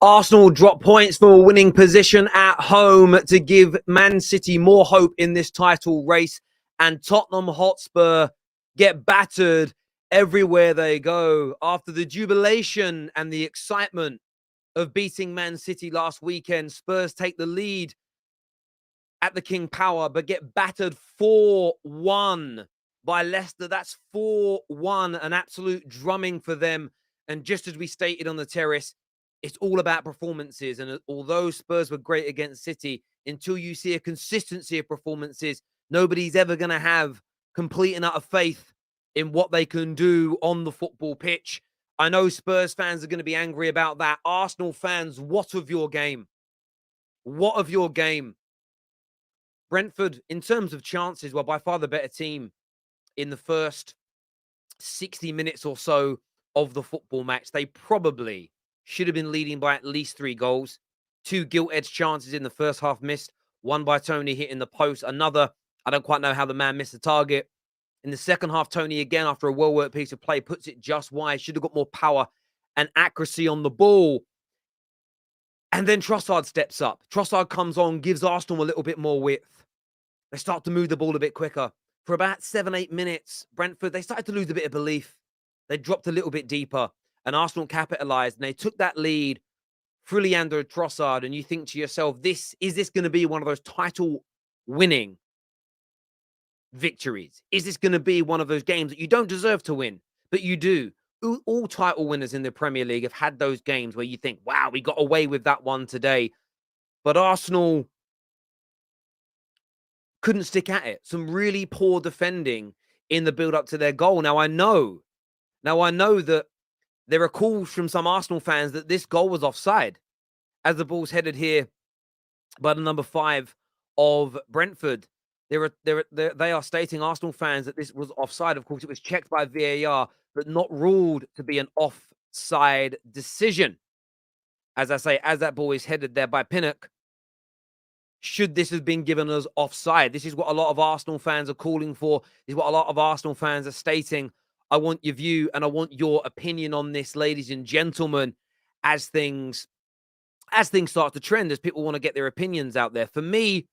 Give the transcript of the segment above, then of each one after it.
Arsenal drop points for a winning position at home to give Man City more hope in this title race. And Tottenham Hotspur get battered everywhere they go. After the jubilation and the excitement of beating Man City last weekend, Spurs take the lead at the King Power, but get battered 4-1 by Leicester. That's 4-1, an absolute drumming for them. And just as we stated on the terrace, it's all about performances. And although Spurs were great against City, until you see a consistency of performances, nobody's ever going to have complete and utter faith in what they can do on the football pitch. I know Spurs fans are going to be angry about that. Arsenal fans, what of your game? What of your game? Brentford, in terms of chances, were by far the better team in the first 60 minutes or so of the football match. They probably should have been leading by at least 3 goals. 2 gilt-edged chances in the first half missed. One by Toney hitting the post. Another, I don't quite know how the man missed the target. In the second half, Toney again, after a well-worked piece of play, puts it just wide. Should have got more power and accuracy on the ball. And then Trossard steps up. Trossard comes on, gives Arsenal a little bit more width. They start to move the ball a bit quicker. For about 7-8 minutes, Brentford, they started to lose a bit of belief. They dropped a little bit deeper, and Arsenal capitalised, and they took that lead through Leandro Trossard, and you think to yourself, is this going to be one of those title-winning victories? Is this going to be one of those games that you don't deserve to win, but you do? All title winners in the Premier League have had those games where you think, wow, we got away with that one today. But Arsenal couldn't stick at it. Some really poor defending in the build-up to their goal. Now I know that there are calls from some Arsenal fans that this goal was offside as the ball's headed here by the number 5 of Brentford. They are stating, Arsenal fans, that this was offside. Of course, it was checked by VAR, but not ruled to be an offside decision. As I say, as that ball is headed there by Pinnock, should this have been given as offside? This is what a lot of Arsenal fans are calling for. This is what a lot of Arsenal fans are stating. I want your view and I want your opinion on this, ladies and gentlemen, as things start to trend, as people want to get their opinions out there. For me,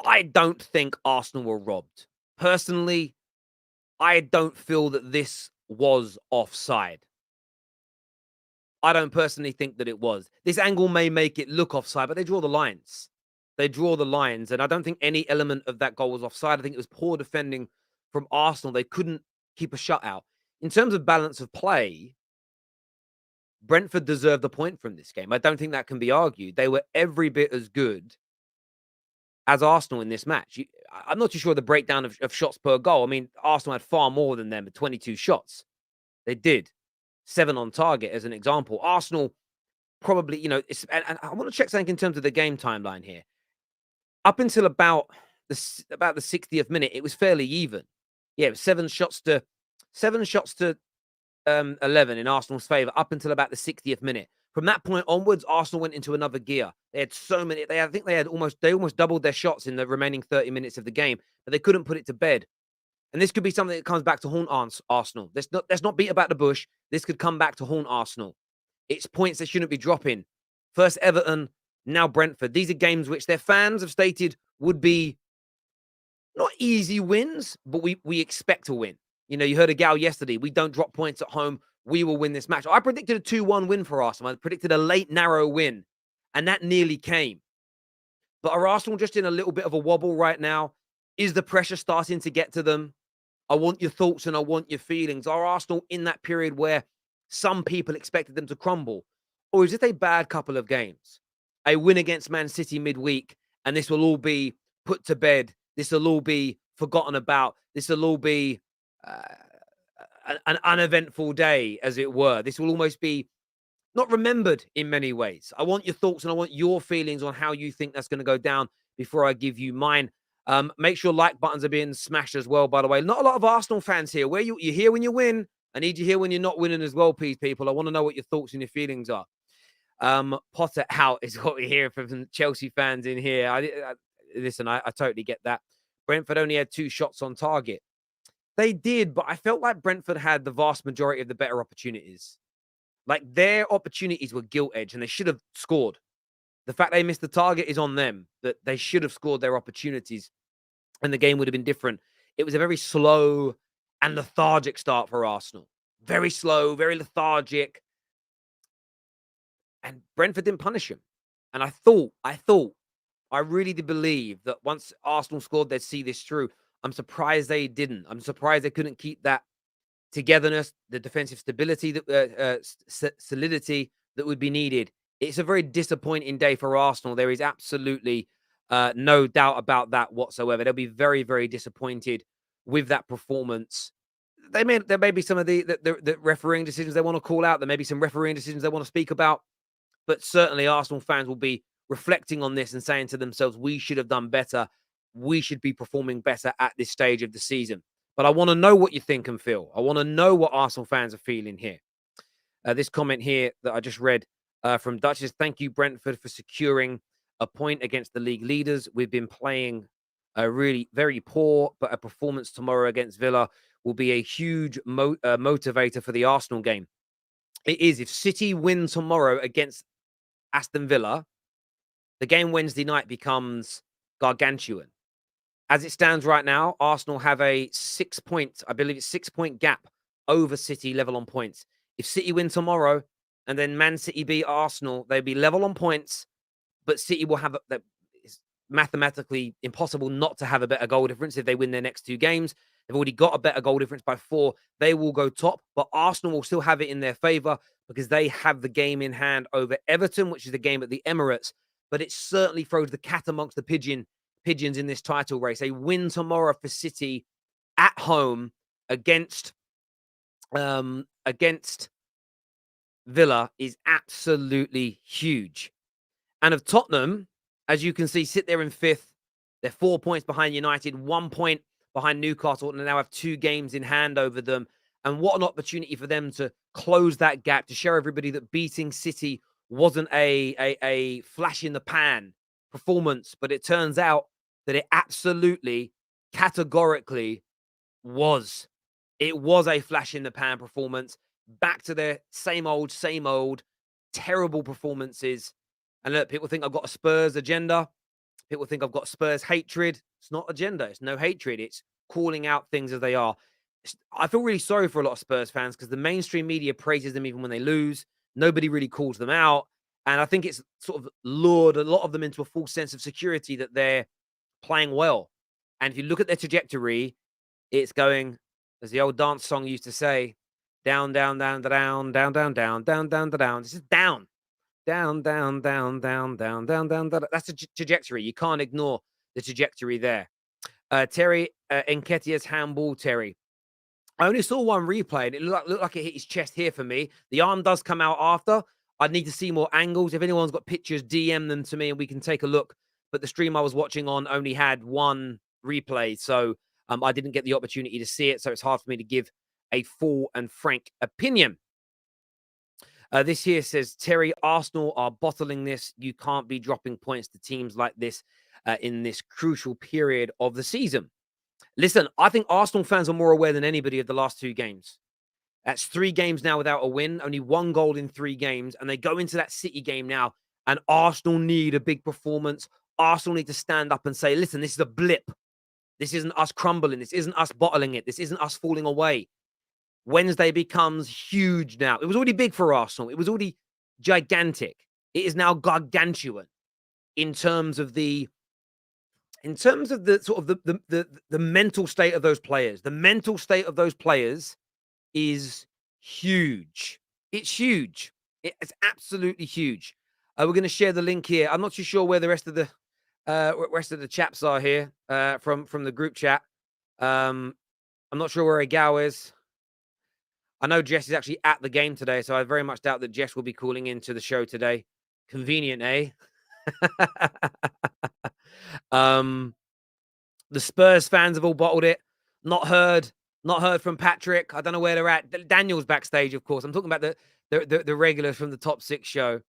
I don't think Arsenal were robbed. Personally, I don't feel that this was offside. I don't personally think that it was. This angle may make it look offside, but they draw the lines. They draw the lines, and I don't think any element of that goal was offside. I think it was poor defending from Arsenal. They couldn't keep a shutout. In terms of balance of play, Brentford deserved the point from this game. I don't think that can be argued. They were every bit as good as Arsenal in this match. I'm not too sure the breakdown of shots per goal. I mean, Arsenal had far more than them, 22 shots. They did. 7 on target, as an example. Arsenal probably, and I want to check something in terms of the game timeline here. Up until about the 60th minute, it was fairly even. Yeah, it was 7 shots to 11 in Arsenal's favour up until about the 60th minute. From that point onwards, Arsenal went into another gear. They had so many. I think they almost doubled their shots in the remaining 30 minutes of the game, but they couldn't put it to bed. And this could be something that comes back to haunt Arsenal. Let's not beat about the bush. This could come back to haunt Arsenal. It's points they shouldn't be dropping. First Everton, now Brentford. These are games which their fans have stated would be not easy wins, but we expect to win. You heard a gal yesterday. We don't drop points at home. We will win this match. I predicted a 2-1 win for Arsenal. I predicted a late, narrow win, and that nearly came. But are Arsenal just in a little bit of a wobble right now? Is the pressure starting to get to them? I want your thoughts and I want your feelings. Are Arsenal in that period where some people expected them to crumble? Or is it a bad couple of games? A win against Man City midweek, and this will all be put to bed. This will all be forgotten about. This will all be an uneventful day, as it were. This will almost be not remembered in many ways. I want your thoughts and I want your feelings on how you think that's going to go down before I give you mine. Make sure like buttons are being smashed as well, by the way. Not a lot of Arsenal fans here. Where you're here when you win. I need you here when you're not winning as well, please, people. I want to know what your thoughts and your feelings are. Potter out is what we hear from Chelsea fans in here. Listen, I totally get that. Brentford only had 2 shots on target. They did, but I felt like Brentford had the vast majority of the better opportunities. Like, their opportunities were gilt-edged, and they should have scored. The fact they missed the target is on them, that they should have scored their opportunities, and the game would have been different. It was a very slow and lethargic start for Arsenal. Very slow, very lethargic, and Brentford didn't punish him. And I really did believe that once Arsenal scored, they'd see this through. I'm surprised they didn't. I'm surprised they couldn't keep that togetherness, the defensive stability, solidity that would be needed. It's a very disappointing day for Arsenal. There is absolutely no doubt about that whatsoever. They'll be very, very disappointed with that performance. There may be some of the refereeing decisions they want to call out. There may be some refereeing decisions they want to speak about. But certainly Arsenal fans will be reflecting on this and saying to themselves, we should have done better. We should be performing better at this stage of the season. But I want to know what you think and feel. I want to know what Arsenal fans are feeling here. This comment here that I just read from Dutch is, thank you, Brentford, for securing a point against the league leaders. We've been playing really very poor, but a performance tomorrow against Villa will be a huge motivator for the Arsenal game. It is. If City win tomorrow against Aston Villa, the game Wednesday night becomes gargantuan. As it stands right now, Arsenal have a 6-point, I believe it's 6-point gap over City, level on points. If City win tomorrow and then Man City beat Arsenal, they'll be level on points, but City will have it's mathematically impossible not to have a better goal difference if they win their next 2 games. They've already got a better goal difference by 4. They will go top, but Arsenal will still have it in their favour because they have the game in hand over Everton, which is the game at the Emirates. But it certainly throws the cat amongst the pigeons in this title race. A win tomorrow for City at home against Villa is absolutely huge. And of Tottenham, as you can see, sit there in 5th. They're 4 points behind United, 1 point behind Newcastle, and they now have 2 games in hand over them. And what an opportunity for them to close that gap, to show everybody that beating City wasn't a flash in the pan performance, but it turns out that it absolutely, categorically was. It was a flash in the pan performance. Back to their same old, terrible performances. And look, people think I've got a Spurs agenda. People think I've got Spurs hatred. It's not agenda. It's no hatred. It's calling out things as they are. I feel really sorry for a lot of Spurs fans because the mainstream media praises them even when they lose. Nobody really calls them out. And I think it's sort of lured a lot of them into a false sense of security that they're playing well. And if you look at their trajectory, it's going, as the old dance song used to say, down, down, down, down, down, down, down, down, down, down. This is down. Down, down, down, down, down, down, down, down. That's the trajectory. You can't ignore the trajectory there. Terry Nketiah's handball, Terry. I only saw one replay, and it looked like it hit his chest here for me. The arm does come out after. I'd need to see more angles. If anyone's got pictures, DM them to me, and we can take a look. But the stream I was watching on only had one replay, so I didn't get the opportunity to see it, so it's hard for me to give a full and frank opinion. This here says, Terry, Arsenal are bottling this. You can't be dropping points to teams like this in this crucial period of the season. Listen, I think Arsenal fans are more aware than anybody of the last 2 games. That's 3 games now without a win, only 1 goal in 3 games. And they go into that City game now, and Arsenal need a big performance. Arsenal need to stand up and say, listen, this is a blip. This isn't us crumbling. This isn't us bottling it. This isn't us falling away. Wednesday becomes huge now. It was already big for Arsenal. It was already gigantic. It is now gargantuan in terms of the sort of the mental state of those players. The mental state of those players is huge. It's huge. It's absolutely huge. We're going to share the link here. I'm not too sure where the rest of the chaps are here from the group chat. I'm not sure where Agao is. I know Jess is actually at the game today, so I very much doubt that Jess will be calling into the show today. Convenient, eh? The Spurs fans have all bottled it. Not heard from Patrick. I don't know where they're at. Daniel's backstage, of course. I'm talking about the regulars from the Top 6 show.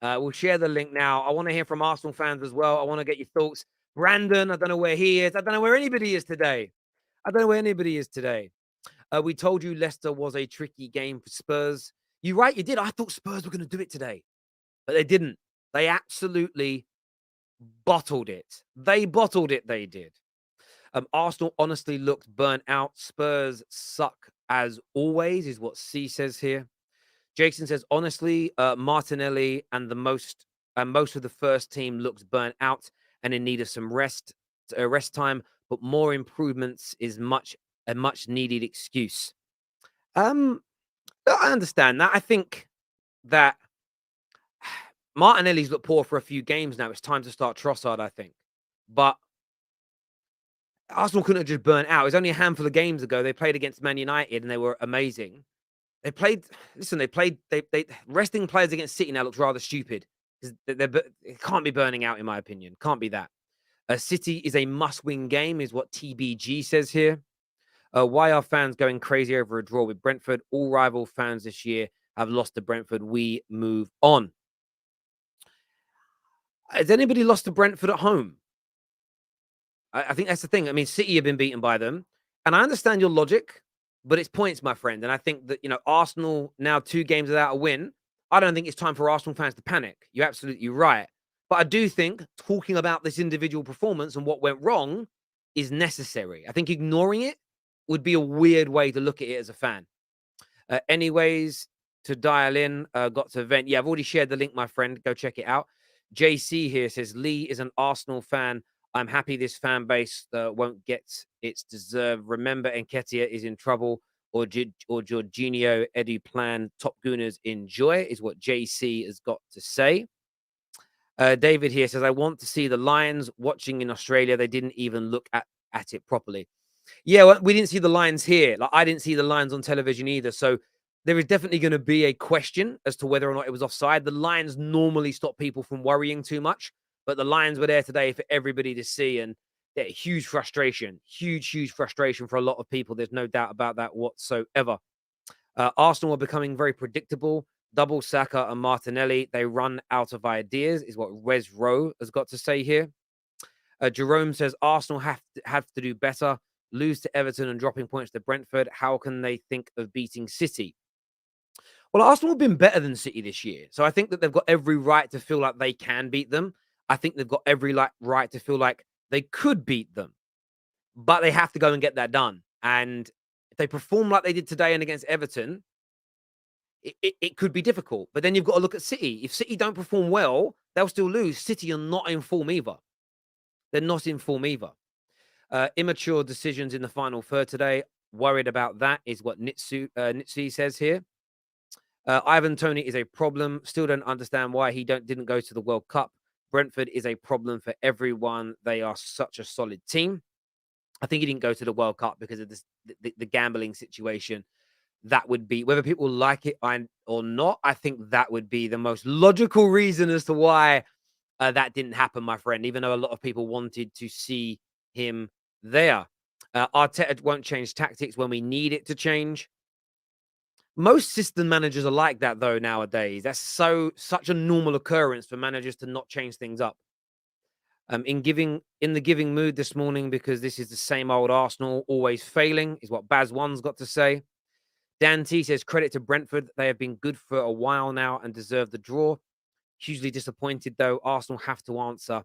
We'll share the link now. I want to hear from Arsenal fans as well. I want to get your thoughts. Brandon, I don't know where he is. I don't know where anybody is today. We told you Leicester was a tricky game for Spurs. You're right, you did. I thought Spurs were going to do it today, but they didn't. They absolutely bottled it. They bottled it, they did. Arsenal honestly looked burnt out. Spurs suck as always, is what C says here. Jason says, honestly, Martinelli and most of the first team looks burnt out and in need of some rest time, but more improvements is a much needed excuse. Um, I understand that. I think that Martinelli's looked poor for a few games now. It's time to start Trossard, I think. But Arsenal couldn't have just burnt out. It was only a handful of games ago. They played against Man United and they were amazing. They resting players against City now looks rather stupid because it can't be burning out, in my opinion. Can't be that. City is a must-win game, is what TBG says here. Why are fans going crazy over a draw with Brentford? All rival fans this year have lost to Brentford. We move on. Has anybody lost to Brentford at home? I think that's the thing. I mean, City have been beaten by them. And I understand your logic, but it's points, my friend. And I think that, Arsenal now 2 games without a win. I don't think it's time for Arsenal fans to panic. You're absolutely right. But I do think talking about this individual performance and what went wrong is necessary. I think ignoring it would be a weird way to look at it as a fan. Anyways, to dial in, got to vent. Yeah, I've already shared the link, my friend. Go check it out. JC here says, Lee is an Arsenal fan. I'm happy this fan base won't get its deserve. Remember, Nketiah is in trouble, or Jorginho Edu plan. Top Gooners enjoy, is what JC has got to say. David here says, I want to see the Lions watching in Australia. They didn't even look at it properly. Yeah, well, we didn't see the Lions here. Like, I didn't see the Lions on television either. So there is definitely going to be a question as to whether or not it was offside. The Lions normally stop people from worrying too much, but the Lions were there today for everybody to see, and huge frustration for a lot of people. There's no doubt about that whatsoever. Arsenal are becoming very predictable. Double Saka and Martinelli, they run out of ideas, is what Wes Rowe has got to say here. Jerome says Arsenal have to do better. Lose to Everton and dropping points to Brentford. How can they think of beating City? Well, Arsenal have been better than City this year. So I think that they've got every right to feel like they can beat them. I think they've got every right to feel like they could beat them. But they have to go and get that done. And if they perform like they did today and against Everton, it could be difficult. But then you've got to look at City. If City don't perform well, they'll still lose. City are not in form either. They're not in form either. Immature decisions in the final third today. Worried about that, is what Nitsi says here. Ivan Toney is a problem. Still don't understand why he didn't go to the World Cup. Brentford is a problem for everyone. They are such a solid team. I think he didn't go to the World Cup because of the gambling situation. That would be, whether people like it or not, I think that would be the most logical reason as to why that didn't happen, my friend, even though a lot of people wanted to see him there. Arteta won't change tactics when we need it to change. Most system managers are like that, though, nowadays. That's such a normal occurrence for managers to not change things up. In the giving mood this morning, because this is the same old Arsenal, always failing, is what Baz1's got to say. Dan T says, credit to Brentford. They have been good for a while now and deserve the draw. Hugely disappointed, though. Arsenal have to answer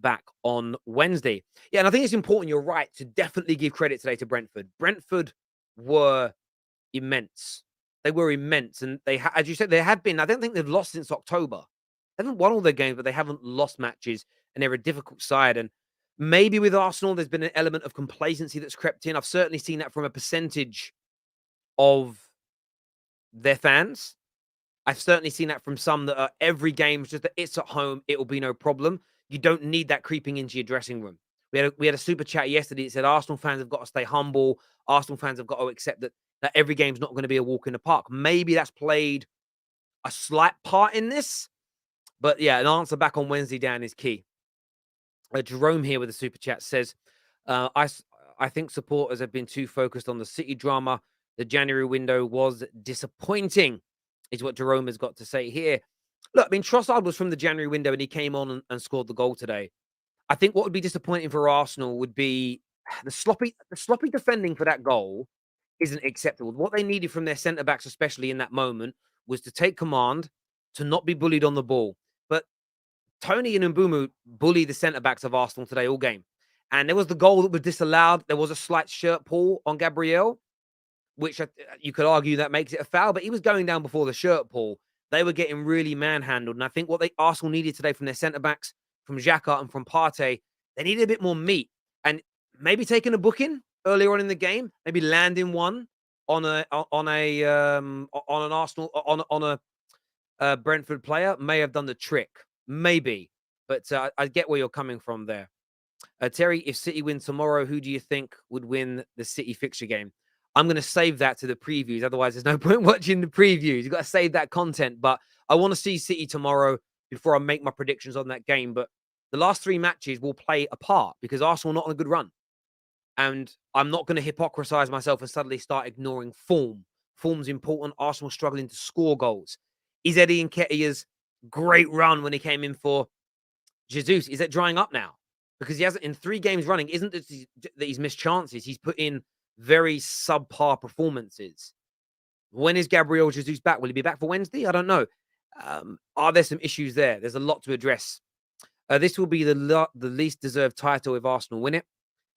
back on Wednesday. Yeah, and I think it's important, you're right, to definitely give credit today to Brentford. Brentford were immense. They were immense. And as you said, they have been, I don't think they've lost since October. They haven't won all their games, but they haven't lost matches, and they're a difficult side. And maybe with Arsenal, there's been an element of complacency that's crept in. I've certainly seen that from a percentage of their fans. I've certainly seen that from some that are every game, just that it's at home, it'll be no problem. You don't need that creeping into your dressing room. We had a super chat yesterday that said Arsenal fans have got to stay humble. Arsenal fans have got to accept that every game's not going to be a walk in the park. Maybe that's played a slight part in this. But yeah, an answer back on Wednesday, Dan, is key. Jerome here with a super chat says, I think supporters have been too focused on the City drama. The January window was disappointing, is what Jerome has got to say here. Look, I mean, Trossard was from the January window and he came on and scored the goal today. I think what would be disappointing for Arsenal would be the sloppy defending for that goal isn't acceptable. What they needed from their centre-backs, especially in that moment, was to take command, to not be bullied on the ball. But Toney and Mbumu bullied the centre-backs of Arsenal today all game. And there was the goal that was disallowed. There was a slight shirt pull on Gabriel, which you could argue that makes it a foul, but he was going down before the shirt pull. They were getting really manhandled. And I think what Arsenal needed today from their centre-backs, from Xhaka and from Partey, they needed a bit more meat. And maybe taking a booking earlier on in the game, maybe landing one on an Arsenal on a Brentford player may have done the trick. Maybe. But I get where you're coming from there. Terry, if City win tomorrow, who do you think would win the City fixture game? I'm going to save that to the previews. Otherwise, there's no point watching the previews. You've got to save that content. But I want to see City tomorrow before I make my predictions on that game. But the last 3 matches will play a part because Arsenal are not on a good run. And I'm not going to hypocrisize myself and suddenly start ignoring form. Form's important. Arsenal struggling to score goals. Is Eddie Nketiah's great run when he came in for Jesus, is it drying up now? Because he hasn't, in 3 games running, isn't it that he's missed chances? He's put in very subpar performances. When is Gabriel Jesus back? Will he be back for Wednesday? I don't know. Are there some issues there? There's a lot to address. This will be the least deserved title if Arsenal win it.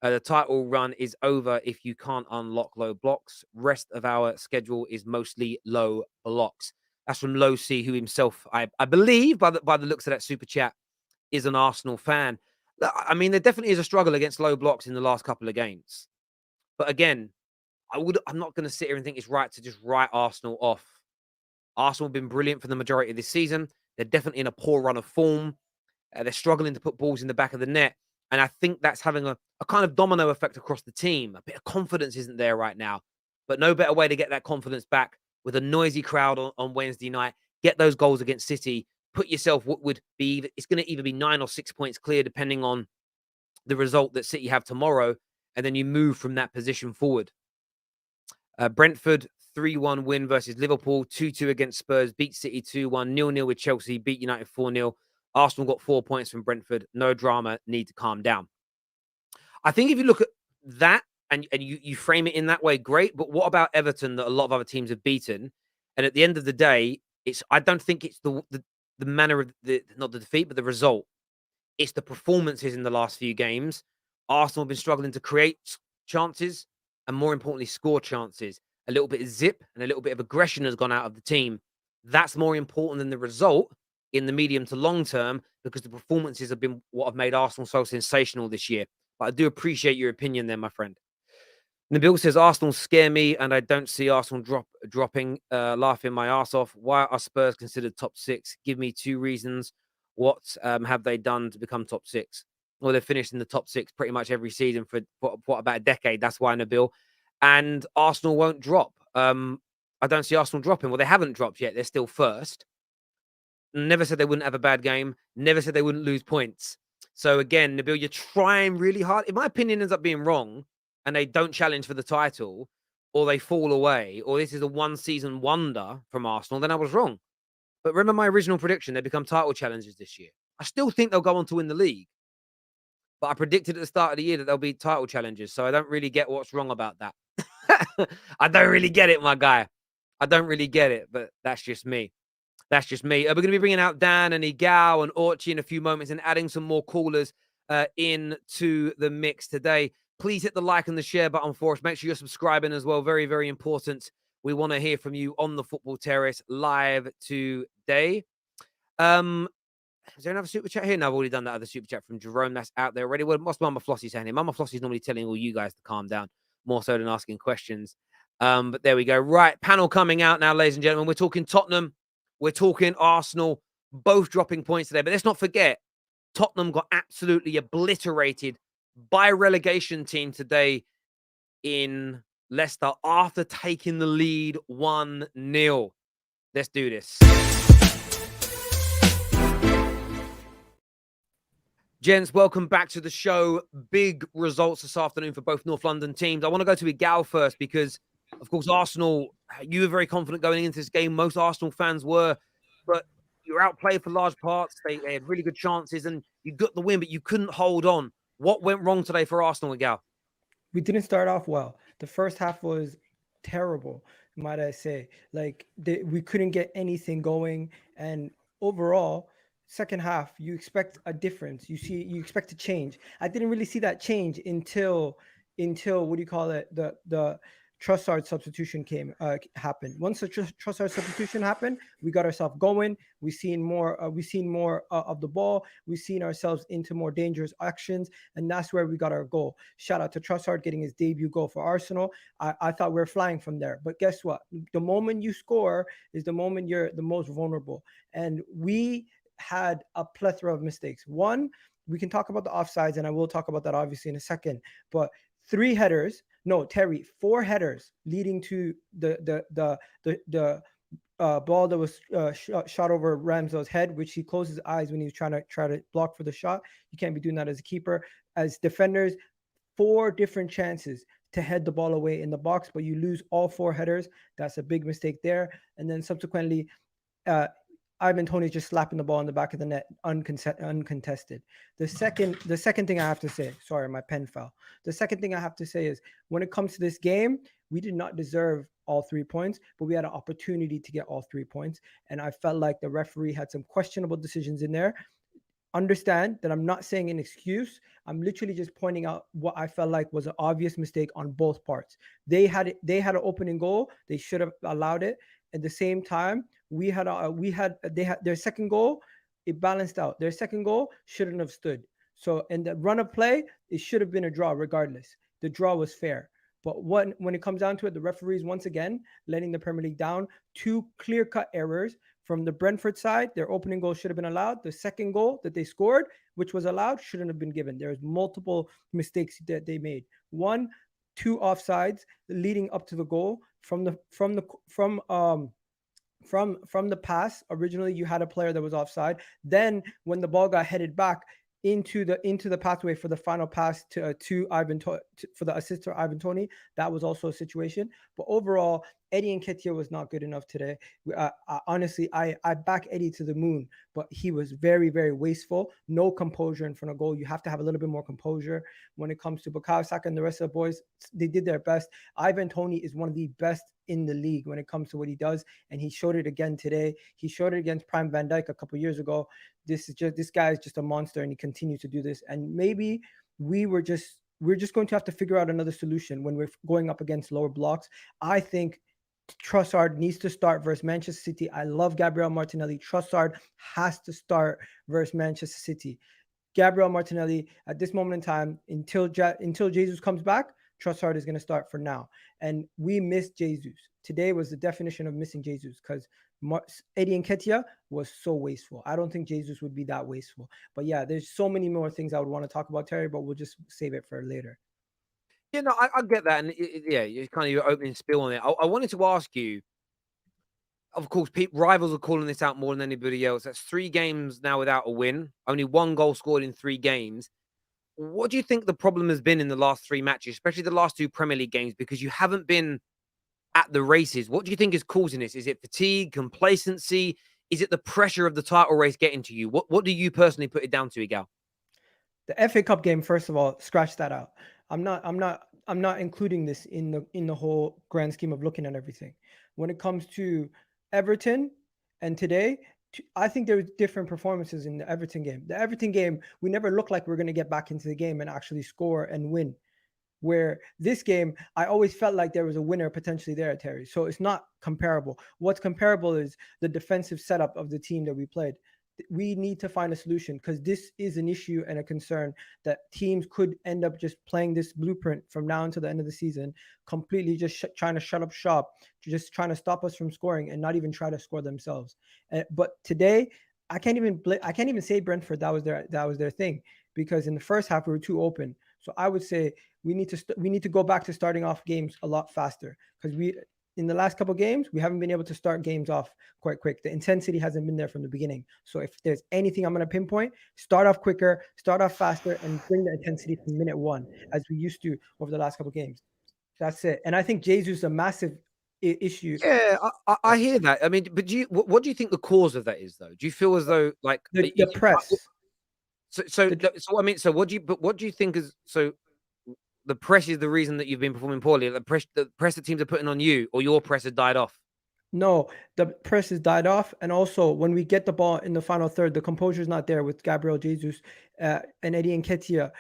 The title run is over if you can't unlock low blocks. Rest of our schedule is mostly low blocks. That's from Low C, who himself, I believe, by the looks of that super chat, is an Arsenal fan. I mean, there definitely is a struggle against low blocks in the last couple of games. But again, I'm not going to sit here and think it's right to just write Arsenal off. Arsenal have been brilliant for the majority of this season. They're definitely in a poor run of form. They're struggling to put balls in the back of the net. And I think that's having a kind of domino effect across the team. A bit of confidence isn't there right now. But no better way to get that confidence back with a noisy crowd on Wednesday night. Get those goals against City. Put yourself what would be, it's going to either be 9 or 6 points clear, depending on the result that City have tomorrow. And then you move from that position forward. Brentford, 3-1 win versus Liverpool, 2-2 against Spurs, beat City 2-1, 0-0 with Chelsea, beat United 4-0. Arsenal got 4 points from Brentford. No drama, need to calm down. I think if you look at that and you frame it in that way, great. But what about Everton that a lot of other teams have beaten? And at the end of the day, I don't think it's the manner of not the defeat, but the result. It's the performances in the last few games. Arsenal have been struggling to create chances and, more importantly, score chances. A little bit of zip and a little bit of aggression has gone out of the team. That's more important than the result in the medium to long term, because the performances have been what have made Arsenal so sensational this year. But I do appreciate your opinion there, my friend. Nabil says, Arsenal scare me and I don't see Arsenal dropping, laughing my ass off. Why are Spurs considered top 6? Give me 2 reasons. What have they done to become top 6? Well, they've finished in the top 6 pretty much every season for what, about a decade. That's why, Nabil. And Arsenal won't drop. I don't see Arsenal dropping. Well, they haven't dropped yet. They're still first. Never said they wouldn't have a bad game. Never said they wouldn't lose points. So again, Nabil, you're trying really hard. If my opinion ends up being wrong and they don't challenge for the title, or they fall away, or this is a 1-season wonder from Arsenal, then I was wrong. But remember my original prediction, they become title challengers this year. I still think they'll go on to win the league. But I predicted at the start of the year that they'll be title challengers. So I don't really get what's wrong about that. I don't really get it, my guy. I don't really get it, but that's just me. That's just me. We're going to be bringing out Dan and Igao and Orchi in a few moments and adding some more callers into the mix today. Please hit the like and the share button for us. Make sure you're subscribing as well. Very, very important. We want to hear from you on the Football Terrace live today. Is there another super chat here? No, I've already done that other super chat from Jerome. That's out there already. What's Mama Flossie saying here? Mama Flossie's normally telling all you guys to calm down, more so than asking questions. But there we go. Right, panel coming out now, ladies and gentlemen. We're talking Tottenham. We're talking Arsenal, both dropping points today. But let's not forget, Tottenham got absolutely obliterated by a relegation team today in Leicester after taking the lead 1-0. Let's do this. Gents, welcome back to the show. Big results this afternoon for both North London teams. I want to go to Igal first because, of course, Arsenal, you were very confident going into this game. Most Arsenal fans were, but you were outplayed for large parts. They had really good chances and you got the win, but you couldn't hold on. What went wrong today for Arsenal, Igal? We didn't start off well. The first half was terrible, might I say. Like we couldn't get anything going, and overall, second half you expect a difference. You expect a change. I didn't really see that change until what do you call it? The Trussard substitution happened. Once the Trussard substitution happened, we got ourselves going. We seen more of the ball. We seen ourselves into more dangerous actions, and that's where we got our goal. Shout out to Trussard getting his debut goal for Arsenal. I thought we were flying from there, but guess what? The moment you score is the moment you're the most vulnerable, and we had a plethora of mistakes. One, we can talk about the offsides, and I will talk about that obviously in a second. But three headers, no, Terry, four headers leading to the ball that was shot over Ramsdale's head, which he closed his eyes when he was try to block for the shot. You can't be doing that as a keeper. As defenders, four different chances to head the ball away in the box, but you lose all four headers. That's a big mistake there. And then subsequently, uh, Ivan Toney just slapping the ball in the back of the net uncontested. The second thing I have to say, sorry, my pen fell. The second thing I have to say is when it comes to this game, we did not deserve all 3 points, but we had an opportunity to get all 3 points. And I felt like the referee had some questionable decisions in there. Understand that I'm not saying an excuse. I'm literally just pointing out what I felt like was an obvious mistake on both parts. They had an opening goal. They should have allowed it. At the same time, they had their second goal. It balanced out. Their second goal shouldn't have stood. So in the run of play, it should have been a draw regardless. The draw was fair. But when it comes down to it, the referees once again letting the Premier League down. Two clear cut errors from the Brentford side. Their opening goal should have been allowed. The second goal that they scored, which was allowed, shouldn't have been given. There's multiple mistakes that they made. One, two offsides leading up to the goal from the pass. Originally you had a player that was offside. Then when the ball got headed back into the pathway for the final pass for the assist to Ivan Toney, that was also a situation. But overall, Eddie Nketiah was not good enough today. Honestly, I back Eddie to the moon, but he was very, very wasteful. No composure in front of goal. You have to have a little bit more composure when it comes to bukayo saka and the rest of the boys. They did their best. Ivan Toney is one of the best in the league when it comes to what he does, and he showed it again today. He showed it against Prime Van Dyke a couple years ago. This guy is just a monster, and he continues to do this. And maybe we're just going to have to figure out another solution when we're going up against lower blocks. I think Trossard needs to start versus Manchester City. I love Gabriel Martinelli. Trossard has to start versus Manchester City. Gabriel Martinelli at this moment in time, until Jesus comes back, Trossard is going to start for now. And we missed Jesus. Today was the definition of missing Jesus because Eddie Nketiah was so wasteful. I don't think Jesus would be that wasteful. But yeah, there's so many more things I would want to talk about, Terry, but we'll just save it for later. Yeah, no, I get that, and yeah, it's kind of your opening spiel on it. I wanted to ask you. Of course, rivals are calling this out more than anybody else. That's 3 games now without a win. Only 1 goal scored in 3 games. What do you think the problem has been in the last 3 matches, especially the last 2 Premier League games? Because you haven't been at the races. What do you think is causing this? Is it fatigue, complacency? Is it the pressure of the title race getting to you? What do you personally put it down to, Igal? The FA Cup game, first of all, scratch that out. I'm not including this in the whole grand scheme of looking at everything. When it comes to Everton and today, I think there was different performances in the Everton game. The Everton game, we never looked like we are going to get back into the game and actually score and win. Where this game, I always felt like there was a winner potentially there, Terry. So it's not comparable. What's comparable is the defensive setup of the team that we played. We need to find a solution because this is an issue and a concern that teams could end up just playing this blueprint from now until the end of the season, completely just trying to shut up shop, just trying to stop us from scoring and not even try to score themselves. But today, I can't even say Brentford that was their thing because in the first half we were too open. So I would say we need to go back to starting off games a lot faster because we in the last couple of games we haven't been able to start games off quite quick. The intensity hasn't been there from the beginning. So if there's anything I'm going to pinpoint, start off quicker, start off faster, and bring the intensity from minute one as we used to over the last couple of games. That's it. And I think Jesus is a massive issue. Yeah, I hear that. I mean, but what do you think the cause of that is, though? Do you feel as though like The press. so so The so I mean, so what do you think is so? the press is the reason that you've been performing poorly. The press that teams are putting on you, or your press has died off. No, the press has died off. And also, when we get the ball in the final third, the composure is not there with Gabriel Jesus and Eddie Nketiah.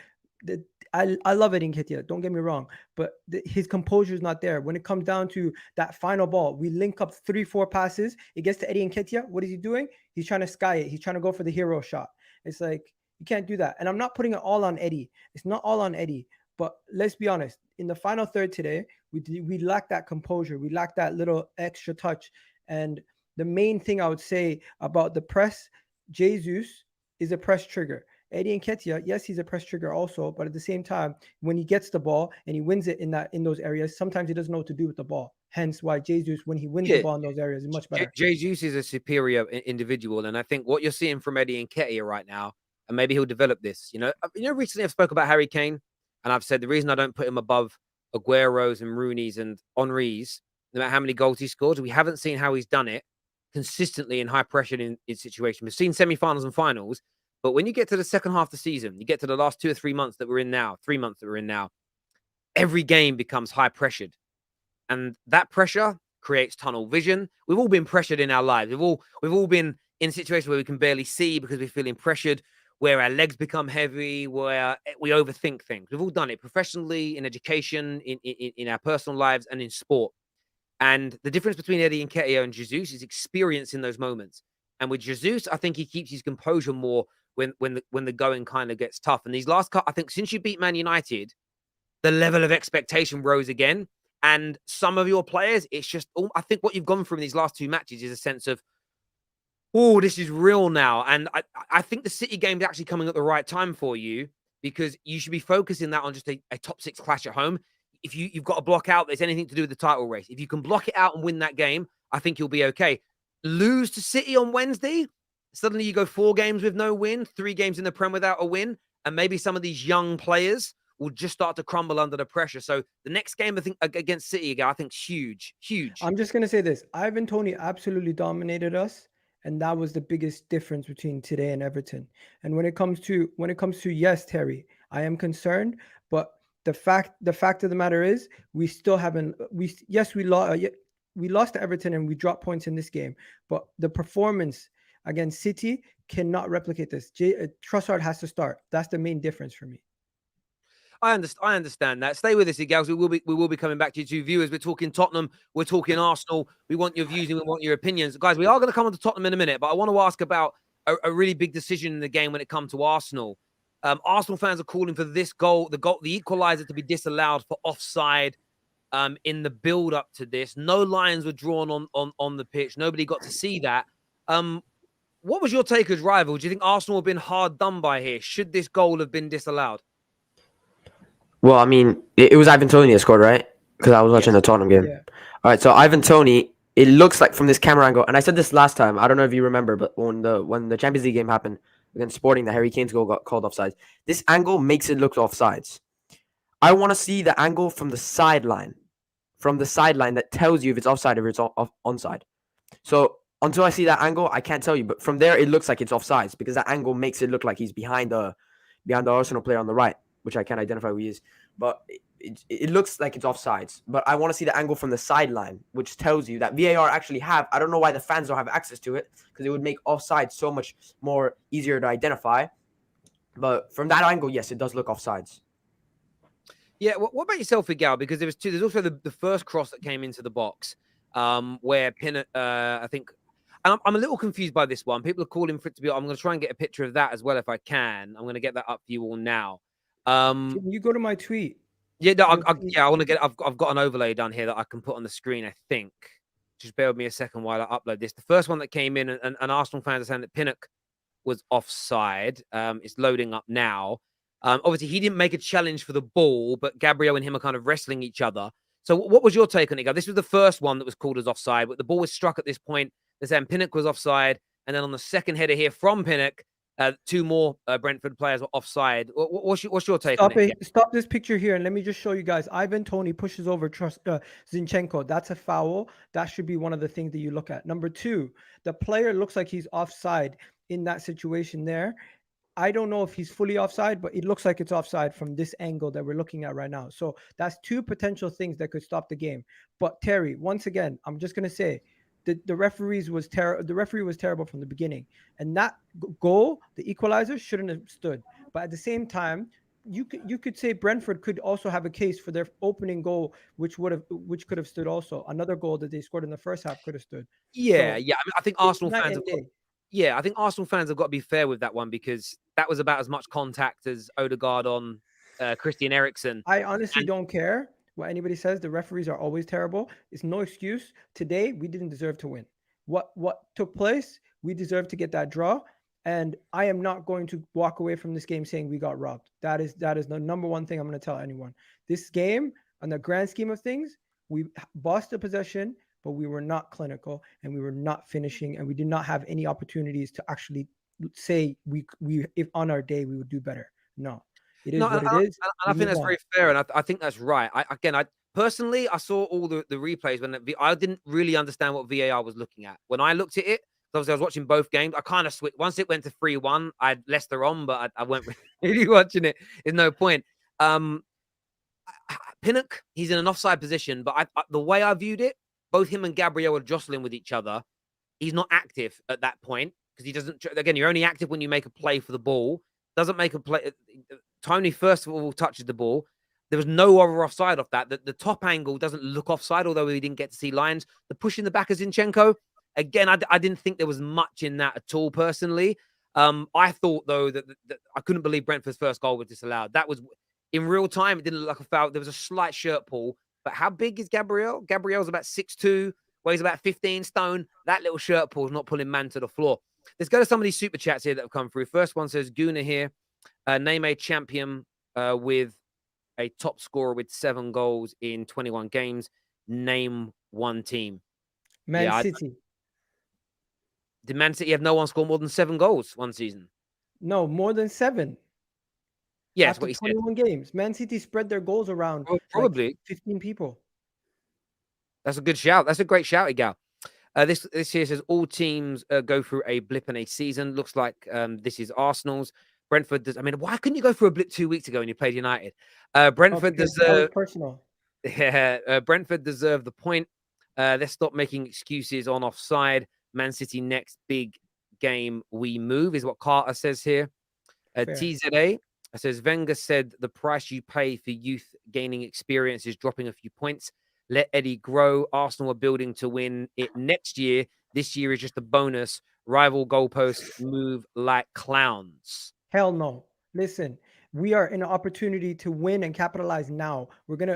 I love Eddie Nketiah, don't get me wrong, but his composure is not there. When it comes down to that final ball, we link up 3-4 passes. It gets to Eddie Nketiah. What is he doing? He's trying to sky it. He's trying to go for the hero shot. It's like, you can't do that. And I'm not putting it all on Eddie. It's not all on Eddie. But let's be honest. In the final third today, we lack that composure. We lack that little extra touch. And the main thing I would say about the press, Jesus is a press trigger. Eddie Nketiah, yes, he's a press trigger also, but at the same time, when he gets the ball and he wins it in those areas, sometimes he doesn't know what to do with the ball. Hence why Jesus, when he wins the ball in those areas, is much better. Jesus is a superior individual, and I think what you're seeing from Eddie Nketiah right now, and maybe he'll develop this. Recently I've spoke about Harry Kane, and I've said the reason I don't put him above Aguero's and Rooney's and Henry's, no matter how many goals he scored, we haven't seen how he's done it consistently in high pressure in situations. We've seen semi-finals and finals. But when you get to the second half of the season, you get to the last 2 or 3 months that we're in now, 3 months that we're in now, every game becomes high pressured. And that pressure creates tunnel vision. We've all been pressured in our lives. We've all been in situations where we can barely see because we're feeling pressured, where our legs become heavy, where we overthink things. We've all done it professionally, in education, in our personal lives, and in sport. And the difference between Eddie Nketiah and Jesus is experience in those moments. And with Jesus, I think he keeps his composure more when the going kind of gets tough. And these last I think since you beat Man United, the level of expectation rose again. And some of your players, it's just, I think what you've gone through in these last 2 matches is a sense of, oh, this is real now. And I think the City game is actually coming at the right time for you, because you should be focusing that on just a top 6 clash at home. If you've got to block out, there's anything to do with the title race. If you can block it out and win that game, I think you'll be okay. Lose to City on Wednesday, suddenly you go 4 games with no win, 3 games in the Prem without a win, and maybe some of these young players will just start to crumble under the pressure. So the next game, I think, against City again, I think is huge. I'm just going to say this. Ivan Toney absolutely dominated us, and that was the biggest difference between today and Everton. And when it comes to yes, Terry, I am concerned, but the fact of the matter is we still haven't we lost to Everton and we dropped points in this game, but the performance against City cannot replicate this. Trossard has to start. That's the main difference for me. I understand that. Stay with us, gals. We will be coming back to you two viewers. We're talking Tottenham. We're talking Arsenal. We want your views and we want your opinions, guys. We are going to come on to Tottenham in a minute, but I want to ask about a really big decision in the game when it comes to Arsenal. Arsenal fans are calling for this goal, the equaliser, to be disallowed for offside. In the build up to this, no lines were drawn on the pitch. Nobody got to see that. What was your take as rival? Do you think Arsenal have been hard done by here? Should this goal have been disallowed? Well, I mean, it was Ivan Toney that scored, right? Because I was watching the Tottenham game. Yeah. All right, so Ivan Toney, it looks like from this camera angle, and I said this last time, I don't know if you remember, but when the Champions League game happened against Sporting, the Harry Kane's goal got called offside. This angle makes it look offsides. I want to see the angle from the sideline that tells you if it's offside or if it's onside. So until I see that angle, I can't tell you. But from there, it looks like it's offsides because that angle makes it look like he's behind the Arsenal player on the right, which I can't identify who he is. But it looks like it's offsides. But I want to see the angle from the sideline, which tells you that VAR actually have. I don't know why the fans don't have access to it, because it would make offside so much more easier to identify. But from that angle, yes, it does look offsides. Yeah, what about yourself, Miguel? Because there's also the first cross that came into the box, where Pinnock, I think, and I'm a little confused by this one. People are calling for it to be. I'm going to try and get a picture of that as well if I can. I'm going to get that up for you all now. Can you go to my tweet? Yeah, no, I want to get. I've got an overlay done here that I can put on the screen. I think. Just bear with me a second while I upload this. The first one that came in, and Arsenal fans are saying that Pinnock was offside. It's loading up now. Obviously, he didn't make a challenge for the ball, but Gabriel and him are kind of wrestling each other. So what was your take on it, guys? This was the first one that was called as offside, but the ball was struck at this point. They're saying Pinnock was offside. And then on the second header here from Pinnock, 2 more Brentford players were offside. What's your take on it? Stop this picture here and let me just show you guys. Ivan Toney pushes over Zinchenko. That's a foul. That should be one of the things that you look at. Number 2, the player looks like he's offside in that situation there. I don't know if he's fully offside, but it looks like it's offside from this angle that we're looking at right now. So that's two potential things that could stop the game. But Terry, once again, I'm just gonna say the referee was terrible from the beginning, and that goal, the equalizer, shouldn't have stood. But at the same time, you could say Brentford could also have a case for their opening goal, which could have stood also. Another goal that they scored in the first half could have stood. Yeah, So yeah. I mean, I think it's Arsenal night fans and have got. day. Yeah, I think Arsenal fans have got to be fair with that one because that was about as much contact as Odegaard on Christian Eriksen. I honestly And don't care what anybody says. The referees are always terrible. It's no excuse. Today we didn't deserve to win. What took place? We deserve to get that draw. And I am not going to walk away from this game saying we got robbed. That is the number one thing I'm going to tell anyone. This game, on the grand scheme of things, we bossed the possession, but we were not clinical and we were not finishing, and we did not have any opportunities to actually say we if on our day we would do better. No, it no, is what it is. I We think move that's on. very fair, and I think that's right. I personally I saw all the replays when I didn't really understand what VAR was looking at. When I looked at it, obviously I was watching both games. I kind of switched once it went to 3-1. I had Leicester on, but I weren't really watching it. There's no point. Um, Pinnock, he's in an offside position, but the way I viewed it, both him and Gabriel are jostling with each other. He's not active at that point because he doesn't. Again, you're only active when you make a play for the ball. Doesn't make a play. Tony first of all touches the ball. There was no other offside off that. The top angle doesn't look offside, although we didn't get to see lines. The push in the back of Zinchenko, again, I didn't think there was much in that at all, personally. I thought, though, that I couldn't believe Brentford's first goal was disallowed. That was, in real time, it didn't look like a foul. There was a slight shirt pull. But how big is Gabriel? Gabriel's about 6'2", weighs about 15 stone. That little shirt pull is not pulling man to the floor. Let's go to some of these super chats here that have come through. First one says, Guna here, name a champion with a top scorer with 7 goals in 21 games. Name one team. Man City. Did Man City have no one score more than 7 goals one season? No, more than 7. Yes, After what he 21 said. games. Man City spread their goals around Probably. like 15 people. That's a good shout. That's a great shout, Gal. This here says all teams go through a blip in a season. Looks like this is Arsenal's. Brentford does. I mean, why couldn't you go through a blip 2 weeks ago when you played United? Brentford That was personal. Yeah, Brentford deserve the point. Let's stop making excuses on offside. Man City next big game we move is what Carter says here. TZA says Wenger said the price you pay for youth gaining experience is dropping a few points. Let Eddie grow. Arsenal are building to win it next year. This year is just a bonus. Rival goalposts move like clowns. Hell no. Listen, we are in an opportunity to win and capitalize now.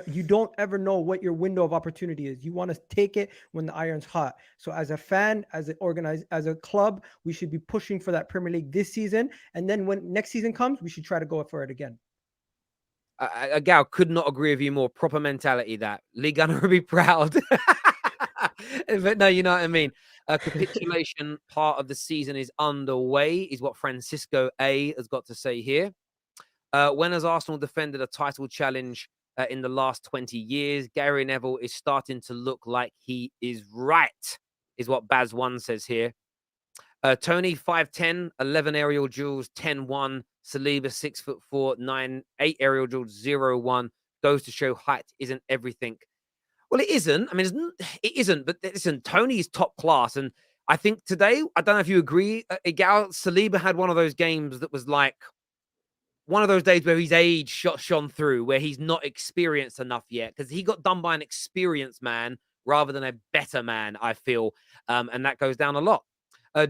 You don't ever know what your window of opportunity is. You want to take it when the iron's hot. So as a fan, as a club, we should be pushing for that Premier League this season. And then when next season comes, we should try to go for it again. Gal could not agree with you more. Proper mentality that. Lee Gunner would be proud. But no, you know what I mean. Capitulation part of the season is underway, is what Francisco A has got to say here. When has Arsenal defended a title challenge in the last 20 years? Gary Neville is starting to look like he is right, is what Baz1 says here. Toney, 5'10", 11 aerial duels, 10-1. Saliba, 6'4", 8 aerial duels, 0-1. Goes to show height isn't everything. Well, it isn't. I mean, it isn't. But listen, Toney is top class. And I think today, I don't know if you agree, Saliba had one of those games that was like one of those days where his age shone through, where he's not experienced enough yet, because he got done by an experienced man rather than a better man, I feel. And that goes down a lot.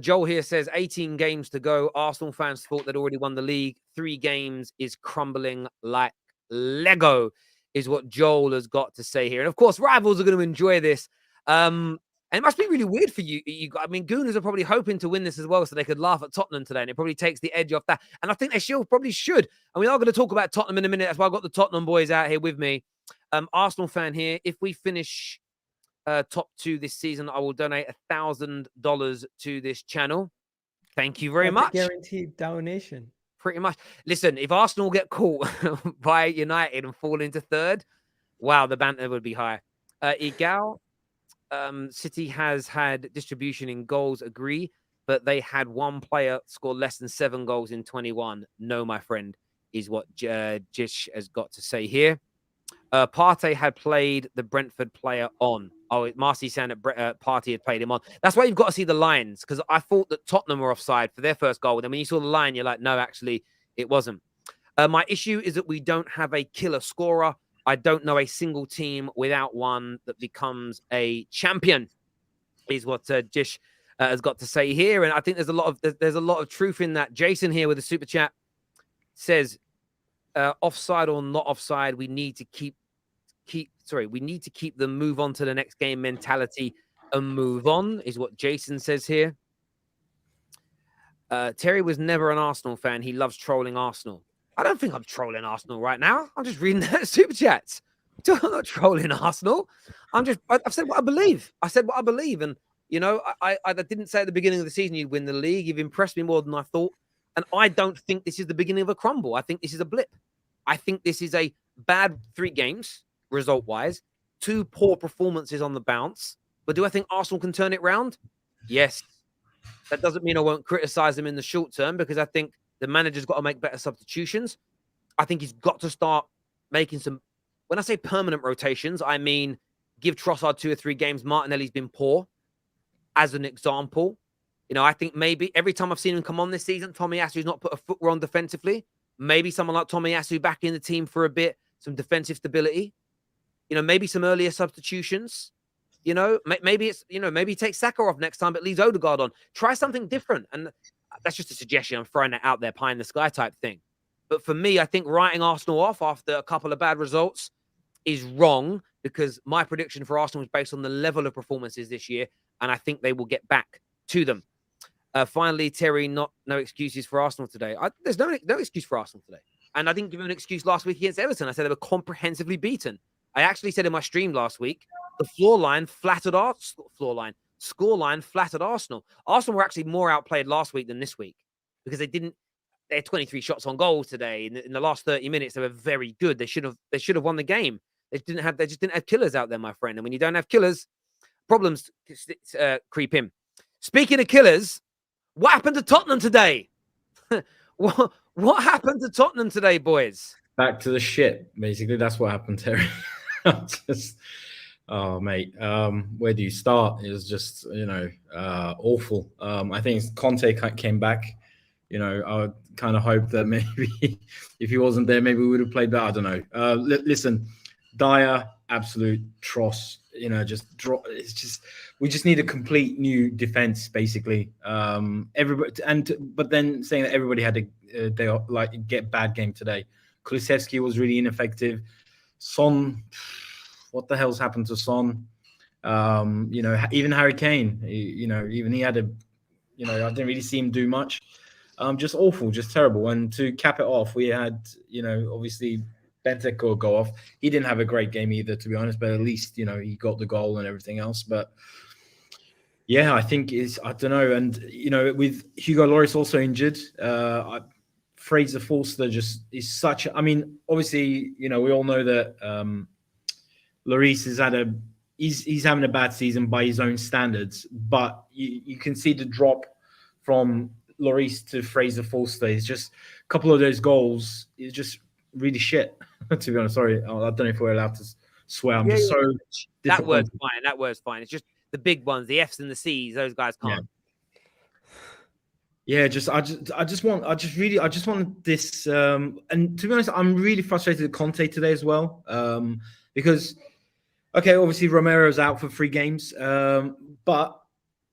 Joel here says 18 games to go. Arsenal fans thought they'd already won the league. 3 games is crumbling like Lego, is what Joel has got to say here. And of course, rivals are going to enjoy this. And it must be really weird for you. I mean, Gooners are probably hoping to win this as well so they could laugh at Tottenham today. And it probably takes the edge off that. And I think they probably should. And we are going to talk about Tottenham in a minute. That's why I've got the Tottenham boys out here with me. Arsenal fan here. If we finish top 2 this season, I will donate $1,000 to this channel. Thank you very much. Guaranteed donation. Pretty much. Listen, if Arsenal get caught by United and fall into 3rd, wow, the banter would be high. Igal, City has had distribution in goals, agree, but they had one player score less than 7 goals in 21. No, my friend, is what Jish has got to say here. Partey had played the Brentford player on. Oh, Marcy's saying that Partey had played him on. That's why you've got to see the lines, because I thought that Tottenham were offside for their first goal. And then when you saw the line, you're like, no, actually, it wasn't. My issue is that we don't have a killer scorer. I don't know a single team without one that becomes a champion, is what Jish has got to say here. And I think there's a lot of truth in that. Jason here with the super chat says, offside or not offside, we need to keep the move on to the next game mentality and move on, is what Jason says here. Terry was never an Arsenal fan. He loves trolling Arsenal. I don't think I'm trolling Arsenal right now. I'm just reading that super chats. I'm not trolling Arsenal. I've said what I believe. I said what I believe. And, you know, I didn't say at the beginning of the season you'd win the league. You've impressed me more than I thought. And I don't think this is the beginning of a crumble. I think this is a blip. I think this is a bad 3 games, result-wise. 2 poor performances on the bounce. But do I think Arsenal can turn it round? Yes. That doesn't mean I won't criticize them in the short term, because I think the manager's got to make better substitutions. I think he's got to start making some... When I say permanent rotations, I mean give Trossard 2 or 3 games. Martinelli's been poor, as an example. You know, I think maybe every time I've seen him come on this season, Tomiyasu's not put a foot wrong defensively. Maybe someone like Tomiyasu back in the team for a bit, some defensive stability. You know, maybe some earlier substitutions. You know, maybe it's, you know, maybe take Saka off next time, but leaves Odegaard on. Try something different. And that's just a suggestion. I'm throwing that out there, pie in the sky type thing. But for me, I think writing Arsenal off after a couple of bad results is wrong, because my prediction for Arsenal is based on the level of performances this year, and I think they will get back to them. Finally, Terry, no excuses for Arsenal today. There's no excuse for Arsenal today. And I didn't give him an excuse last week against Everton. I said they were comprehensively beaten. I actually said in my stream last week, the scoreline flattered Arsenal. Arsenal were actually more outplayed last week than this week, because they had 23 shots on goal today. In the last 30 minutes, they were very good. They should have won the game. They just didn't have killers out there, my friend. And when you don't have killers, problems creep in. Speaking of killers, what happened to Tottenham today? What happened to Tottenham today, boys? Back to the shit, basically. That's what happened, Terry. Oh, mate. Where do you start? It was just, awful. I think Conte came back. You know, I kind of hope that maybe if he wasn't there, maybe we would have played better. I don't know. Listen, Dyer, absolute tross. You know, just draw. It's just we just need a complete new defense, basically. Everybody, but then saying that everybody had a they like get bad game today. Kulusevski was really ineffective. Son, what the hell's happened to Son? Even Harry Kane. Even he had I didn't really see him do much. Just awful, just terrible. And to cap it off, we had obviously Benteke go off. He didn't have a great game either, to be honest, but at least, he got the goal and everything else. But yeah, I think I don't know. And, with Hugo Lloris also injured, Fraser Forster just is such, obviously, we all know that Lloris has he's having a bad season by his own standards, but you can see the drop from Lloris to Fraser Forster. It's just a couple of those goals is just really shit, to be honest. Sorry, I don't know if we're allowed to swear. I'm just so that word's fine. That word's fine. It's just the big ones, the F's and the C's. Those guys can't. Yeah, I just want this. And to be honest, I'm really frustrated with Conte today as well. Because obviously Romero's out for 3 games. But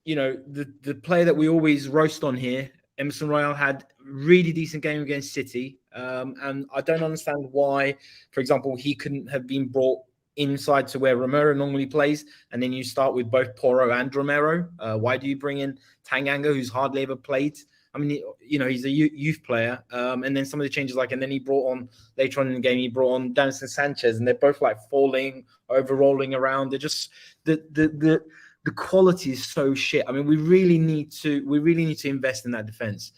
the player that we always roast on here, Emerson Royal, had really decent game against City. And I don't understand why, for example, he couldn't have been brought inside to where Romero normally plays, and then you start with both Porro and Romero. Why do you bring in Tanganga, who's hardly ever played? He's a youth player. And then some of the changes, and then he brought on, later on in the game, he brought on Davinson Sanchez, and they're both falling, over-rolling around. They're just, the quality is so shit. We really need to invest in that defense.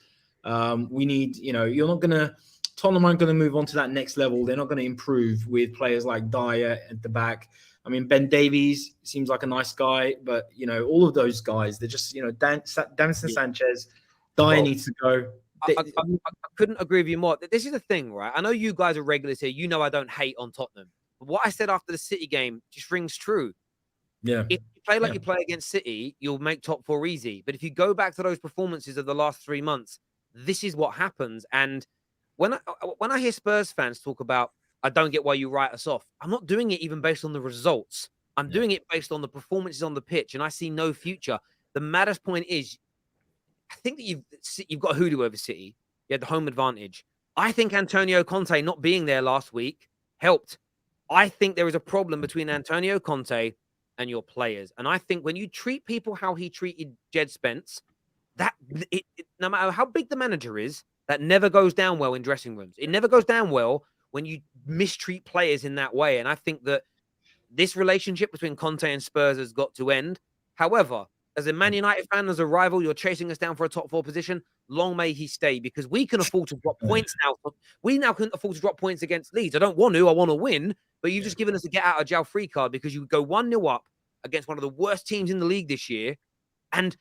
We need, you're not going to, Tottenham aren't going to move on to that next level. They're not going to improve with players like Dyer at the back. I mean, Ben Davies seems like a nice guy, but all of those guys, they're just Davinson Sanchez, Dyer needs to go. I couldn't agree with you more. This is the thing, right? I know you guys are regulars here. You know I don't hate on Tottenham. But what I said after the City game just rings true. Yeah. If you play like you play against City, you'll make top 4 easy. But if you go back to those performances of the last 3 months, this is what happens. And when I hear Spurs fans talk about, I don't get why you write us off, I'm not doing it even based on the results. I'm doing it based on the performances on the pitch, and I see no future. The maddest point is, I think that you've got a hoodoo over City. You had the home advantage. I think Antonio Conte not being there last week helped. I think there is a problem between Antonio Conte and your players. And I think when you treat people how he treated Jed Spence, no matter how big the manager is, that never goes down well in dressing rooms. It never goes down well when you mistreat players in that way. And I think that this relationship between Conte and Spurs has got to end. However, as a Man United fan, as a rival, you're chasing us down for a top 4 position. Long may he stay, because we can afford to drop points now. We now can afford to drop points against Leeds. I don't want to. I want to win. But you've just given us a get out of jail free card, because you go 1-0 up against one of the worst teams in the league this year and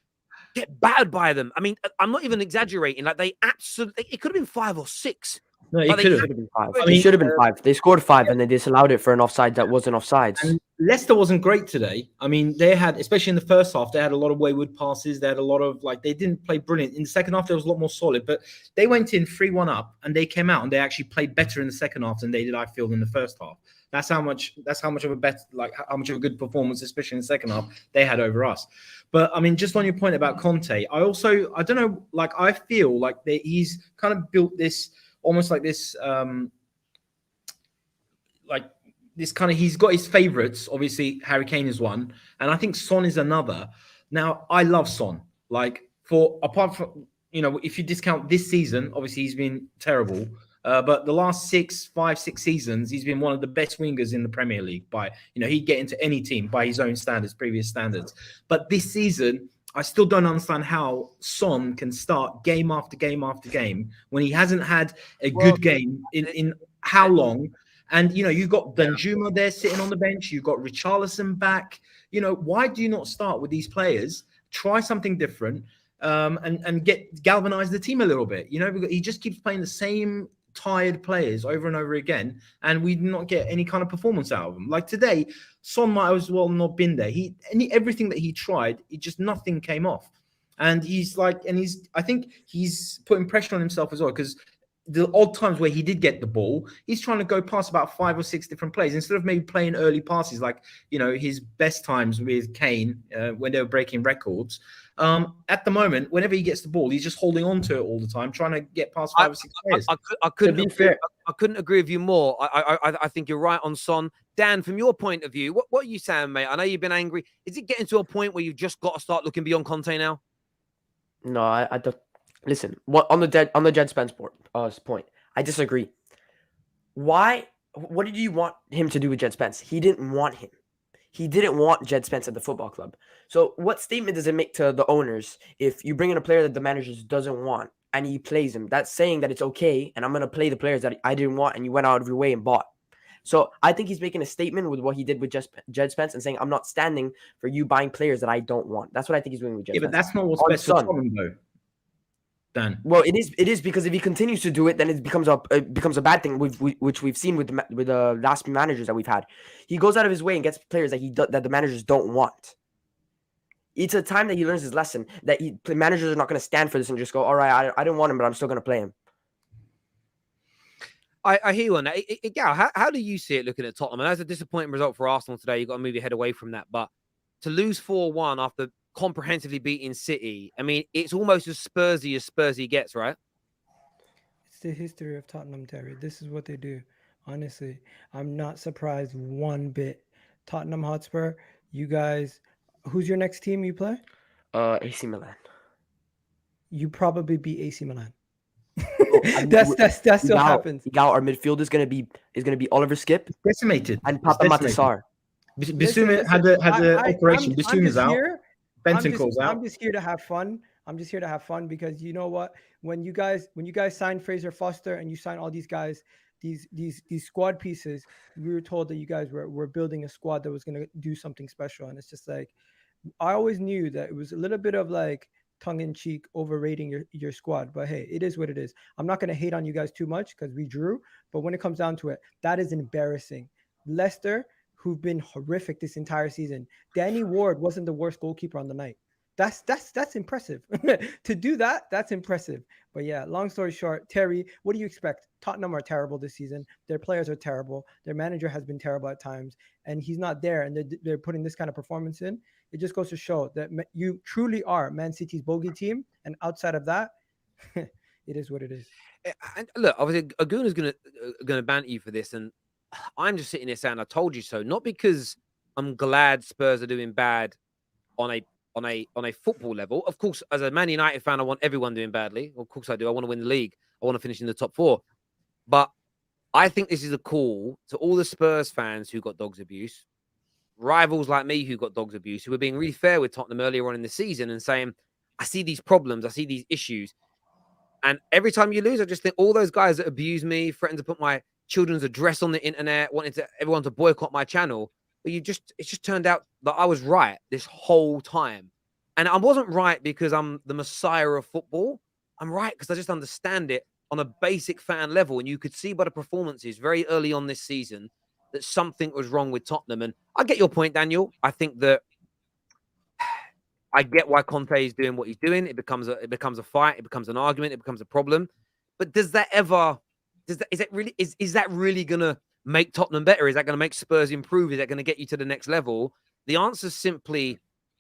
get battered by them. I mean, I'm not even exaggerating. Like, it could have been 5 or 6. No, it could have been 5. It should have been 5. They scored 5 and they disallowed it for an offside that wasn't offsides. And Leicester wasn't great today. I mean, they had, especially in the first half, they had a lot of wayward passes. They had a lot of, they didn't play brilliant. In the second half, there was a lot more solid. But they went in 3-1 up, and they came out and they actually played better in the second half than they did, I feel, in the first half. That's how much of a bet, how much of a good performance, especially in the second half, they had over us. But I mean, just on your point about Conte, I don't know, I feel like he's kind of built this almost like this, he's got his favorites. Obviously, Harry Kane is one, and I think Son is another. Now, I love Son. Apart from, if you discount this season, obviously he's been terrible. But the last 5, 6 seasons, he's been one of the best wingers in the Premier League. He'd get into any team by his own standards, previous standards. But this season, I still don't understand how Son can start game after game after game when he hasn't had a good game in how long? And, you've got Danjuma there sitting on the bench. You've got Richarlison back. Why do you not start with these players? Try something different and galvanize the team a little bit. He just keeps playing the same tired players over and over again, and we do not get any kind of performance out of them. Like today, Son might as well not been there. Everything that he tried, nothing came off. And I think he's putting pressure on himself as well, because the odd times where he did get the ball, he's trying to go past about 5 or 6 different players instead of maybe playing early passes his best times with Kane when they were breaking records. At the moment, whenever he gets the ball, he's just holding on to it all the time, trying to get past 5 or 6 players. I couldn't agree with you more. I think you're right on Son. Dan, from your point of view, what are you saying, mate? I know you've been angry. Is it getting to a point where you've just got to start looking beyond Conte now? No, I don't. Listen, on the Jed Spence point, I disagree. Why? What did you want him to do with Jed Spence? He didn't want him. He didn't want Jed Spence at the football club. So what statement does it make to the owners if you bring in a player that the manager doesn't want and he plays him? That's saying that it's okay, and I'm going to play the players that I didn't want and you went out of your way and bought. So I think he's making a statement with what he did with Jed Spence and saying, I'm not standing for you buying players that I don't want. That's what I think he's doing with Jed Spence. But that's not what's best for Tottenham, though. Dan. Well, it is because if he continues to do it, then it becomes a bad thing, which we've seen with the last managers that we've had. He goes out of his way and gets players that the managers don't want. It's a time that he learns his lesson, that managers are not going to stand for this and just go, all right, I don't want him, but I'm still going to play him. I hear you on that. Gal, how do you see it looking at Tottenham? And that's a disappointing result for Arsenal today. You've got to move your head away from that. But to lose 4-1 after comprehensively beating City, I mean, it's almost as Spursy gets, right? It's the history of Tottenham, Terry. This is what they do. Honestly, I'm not surprised one bit. Tottenham Hotspur, you guys, who's your next team you play? AC Milan. You probably beat AC Milan. That's what happens. Our midfield is gonna be Oliver Skip, decimated, and Papa Matasar. Bissouma had the operation. Bissouma's out. Bentancur's out. I'm just here to have fun. Because you know what? When you guys sign Fraser Foster and you sign all these guys, these squad pieces. We were told that you guys were building a squad that was going to do something special, and it's just like I always knew that it was a little bit of like tongue-in-cheek overrating your squad, but hey, it is what it is. I'm not going to hate on you guys too much because we drew, but when it comes down to it, that is embarrassing. Leicester, who've been horrific this entire season, Danny Ward wasn't the worst goalkeeper on the night. That's impressive. To do that, that's impressive. But yeah, long story short, Terry, what do you expect? Tottenham are terrible this season. Their players are terrible. Their manager has been terrible at times, and he's not there. And they're putting this kind of performance in. It just goes to show that you truly are Man City's bogey team. And outside of that, it is what it is. And look, obviously, Aguna's gonna ban you for this, and I'm just sitting here saying I told you so. Not because I'm glad Spurs are doing bad on a football level. Of course, as a Man United fan, I want everyone doing badly. Of course I do. I want to win the league. I want to finish in the top 4. But I think this is a call to all the Spurs fans who got dogs abuse, rivals like me who got dogs abuse, who were being really fair with Tottenham earlier on in the season and saying, I see these problems, I see these issues. And every time you lose, I just think all those guys that abuse me, threatened to put my children's address on the internet, wanted everyone to boycott my channel. But it's just turned out that I was right this whole time. And I wasn't right because I'm the messiah of football. I'm right because I just understand it on a basic fan level. And you could see by the performances very early on this season that something was wrong with Tottenham. And I get your point, Daniel. I think that I get why Conte is doing what he's doing. It becomes a fight. It becomes an argument. It becomes a problem. But is that really going to make Tottenham better? Is that going to make Spurs improve? Is that going to get you to the next level? The answer is simply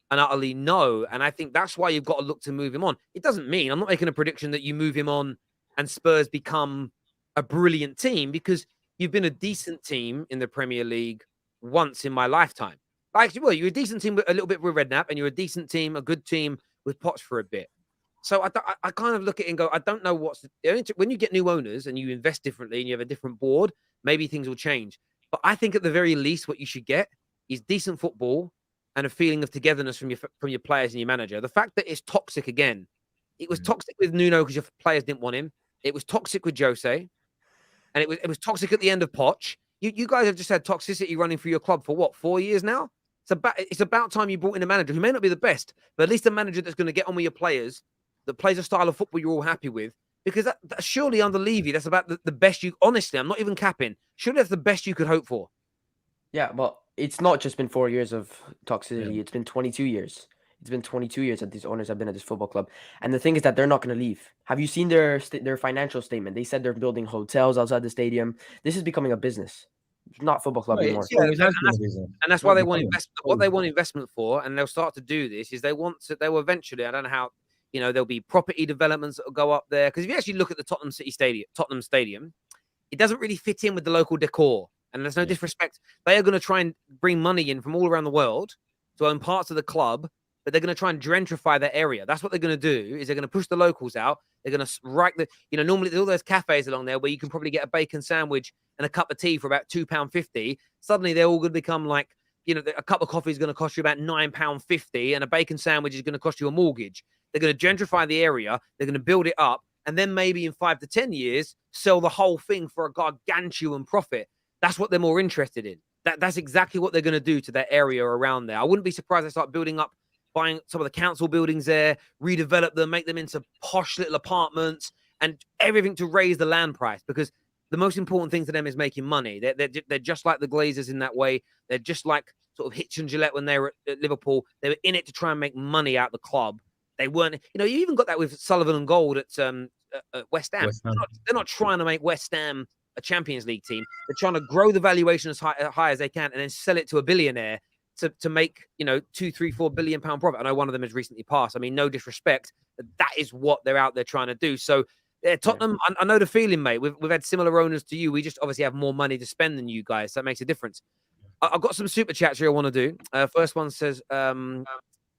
and utterly no. And I think that's why you've got to look to move him on. It doesn't mean, I'm not making a prediction that you move him on and Spurs become a brilliant team, because you've been a decent team in the Premier League once in my lifetime. Actually, well, you're a decent team with a little bit with Redknapp, and you're a decent team, a good team with Potts for a bit. So I kind of look at it and go, I don't know when you get new owners and you invest differently and you have a different board, maybe things will change. But I think at the very least, what you should get is decent football and a feeling of togetherness from your players and your manager. The fact that it's toxic again, it was toxic with Nuno because your players didn't want him. It was toxic with Jose, and it was toxic at the end of Poch. You guys have just had toxicity running through your club for what, 4 years now? It's about time you brought in a manager who may not be the best, but at least a manager that's going to get on with your players, that plays a style of football you're all happy with. Because that surely under Levy, that's about the best you. Honestly, I'm not even capping. Surely that's the best you could hope for. Yeah, but it's not just been 4 years of toxicity. Yeah. It's been 22 years. It's been 22 years that these owners have been at this football club. And the thing is that they're not going to leave. Have you seen their financial statement? They said they're building hotels outside the stadium. This is becoming a business. It's not football club anymore. Yeah, and that's why they want investment. What they want investment for, and they'll start to do this, is they will eventually, I don't know how, there'll be property developments that will go up there. Because if you actually look at the Tottenham Stadium, it doesn't really fit in with the local decor. And there's no disrespect. They are going to try and bring money in from all around the world to own parts of the club, but they're going to try and gentrify that area. That's what they're going to do, is they're going to push the locals out. They're going to normally there's all those cafes along there where you can probably get a bacon sandwich and a cup of tea for about £2.50. Suddenly they're all going to become like, a cup of coffee is going to cost you about £9.50 and a bacon sandwich is going to cost you a mortgage. They're going to gentrify the area. They're going to build it up. And then maybe in 5 to 10 years, sell the whole thing for a gargantuan profit. That's what they're more interested in. That's exactly what they're going to do to that area around there. I wouldn't be surprised they start buying some of the council buildings there, redevelop them, make them into posh little apartments, and everything to raise the land price, because the most important thing to them is making money. They're just like the Glazers in that way. They're just like sort of Hitch and Gillette when they were at Liverpool. They were in it to try and make money out of the club. They weren't, you even got that with Sullivan and Gold at West Ham. They're not trying to make West Ham a Champions League team. They're trying to grow the valuation as high as they can and then sell it to a billionaire to make, 2, 3, 4 billion pound profit. I know one of them has recently passed. I mean, no disrespect, but that is what they're out there trying to do. So Tottenham, I know the feeling, mate. We've had similar owners to you. We just obviously have more money to spend than you guys. So that makes a difference. I've got some super chats here I want to do. First one says,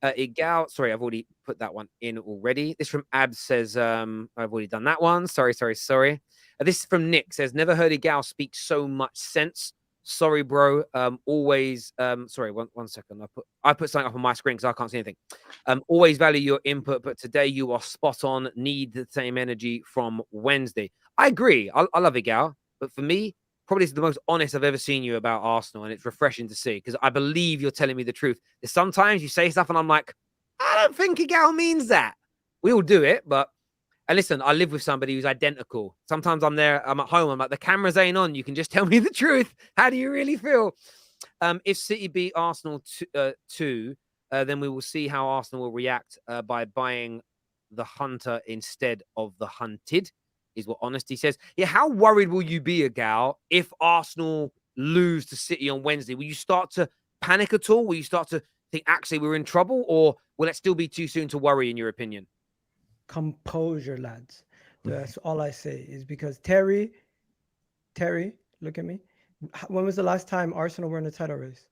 Igal. Sorry, I've already put that one in already. This from Ab says, I've already done that one. Sorry. This is from Nick, says, never heard Igal speak so much sense. Sorry, bro. Always. Sorry, one second. I put something up on my screen because I can't see anything. Always value your input, but today you are spot on. Need the same energy from Wednesday. I agree. I love Igal. But for me, probably is the most honest I've ever seen you about Arsenal, and it's refreshing to see because I believe you're telling me the truth. There's sometimes you say stuff and I'm like, I don't think Igal means that. We all do it, but and listen, I live with somebody who's identical. Sometimes I'm there, I'm at home, I'm like, the cameras ain't on. You can just tell me the truth. How do you really feel? If City beat Arsenal 2, then we will see how Arsenal will react by buying the hunter instead of the hunted, is what Honesty says. Yeah, how worried will you be, Igal, if Arsenal lose to City on Wednesday? Will you start to panic at all? Will you start to think, actually, we're in trouble? Or will it still be too soon to worry, in your opinion? Composure, lads. That's all I say is because Terry, look at me. When was the last time Arsenal were in a title race?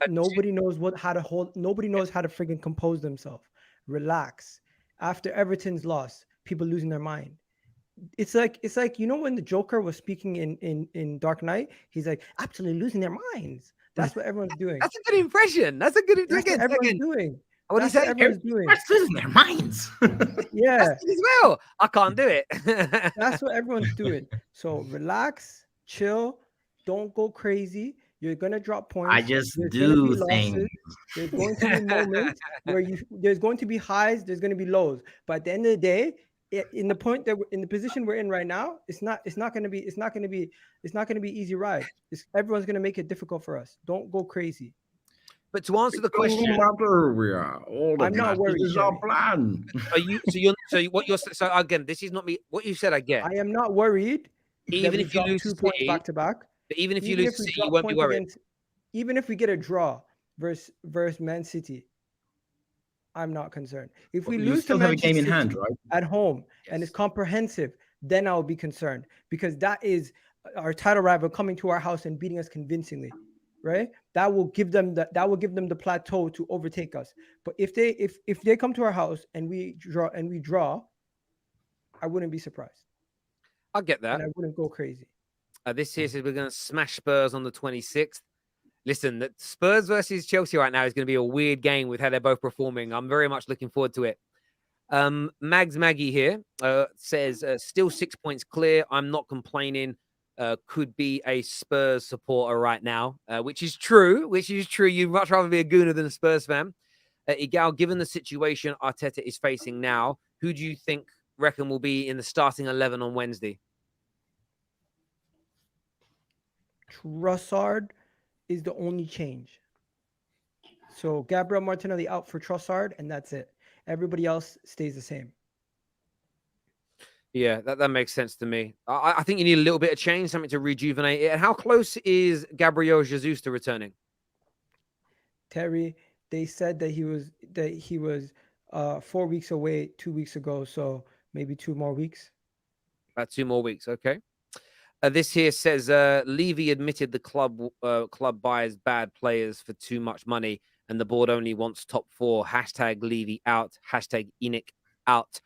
Nobody knows nobody knows how to friggin' compose themselves. Relax. After Everton's loss, people losing their mind. It's like when the Joker was speaking in Dark Knight, he's like absolutely losing their minds. That's what everyone's doing. That's a good impression. That's a good That's what everyone's doing. What do you say? Everyone's doing. That's losing their minds. Yeah, as well. I can't do it. that's what everyone's doing. So relax, chill, don't go crazy. You're gonna drop points. I just There's do things. There's going to be moments where there's going to be highs, there's going to be lows. But at the end of the day, in the position we're in right now, it's not going to be easy ride. Everyone's going to make it difficult for us. Don't go crazy. But to answer the question, I'm not worried. This is our plan. So again, this is not me. What you said, I get. I am not worried. Even if you lose 2 points back to back. But even if you lose, you won't be worried. Even if we get a draw versus Man City, I'm not concerned. If we lose to Man City at home and it's comprehensive, then I'll be concerned because that is our title rival coming to our house and beating us convincingly, right? That will give them the plateau to overtake us. But if they come to our house and we draw, I wouldn't be surprised. I'll get that. And I wouldn't go crazy. This here says we're going to smash Spurs on the 26th. Listen, that Spurs versus Chelsea right now is going to be a weird game with how they're both performing. I'm very much looking forward to it. Mags Maggie here says, still 6 points clear. I'm not complaining. Could be a Spurs supporter right now, which is true. You'd much rather be a Gooner than a Spurs fan. Igal, given the situation Arteta is facing now, who do you reckon will be in the starting 11 on Wednesday? Trossard is the only change. So Gabriel Martinelli out for Trossard, and that's it. Everybody else stays the same. Yeah, that makes sense to me. I think you need a little bit of change, something to rejuvenate it. And how close is Gabriel Jesus to returning? Terry, they said that he was 4 weeks away 2 weeks ago, so maybe 2 more weeks. About 2 more weeks, okay. This here says Levy admitted the club buys bad players for too much money and the board only wants top 4. # Levy out. # Enoch out.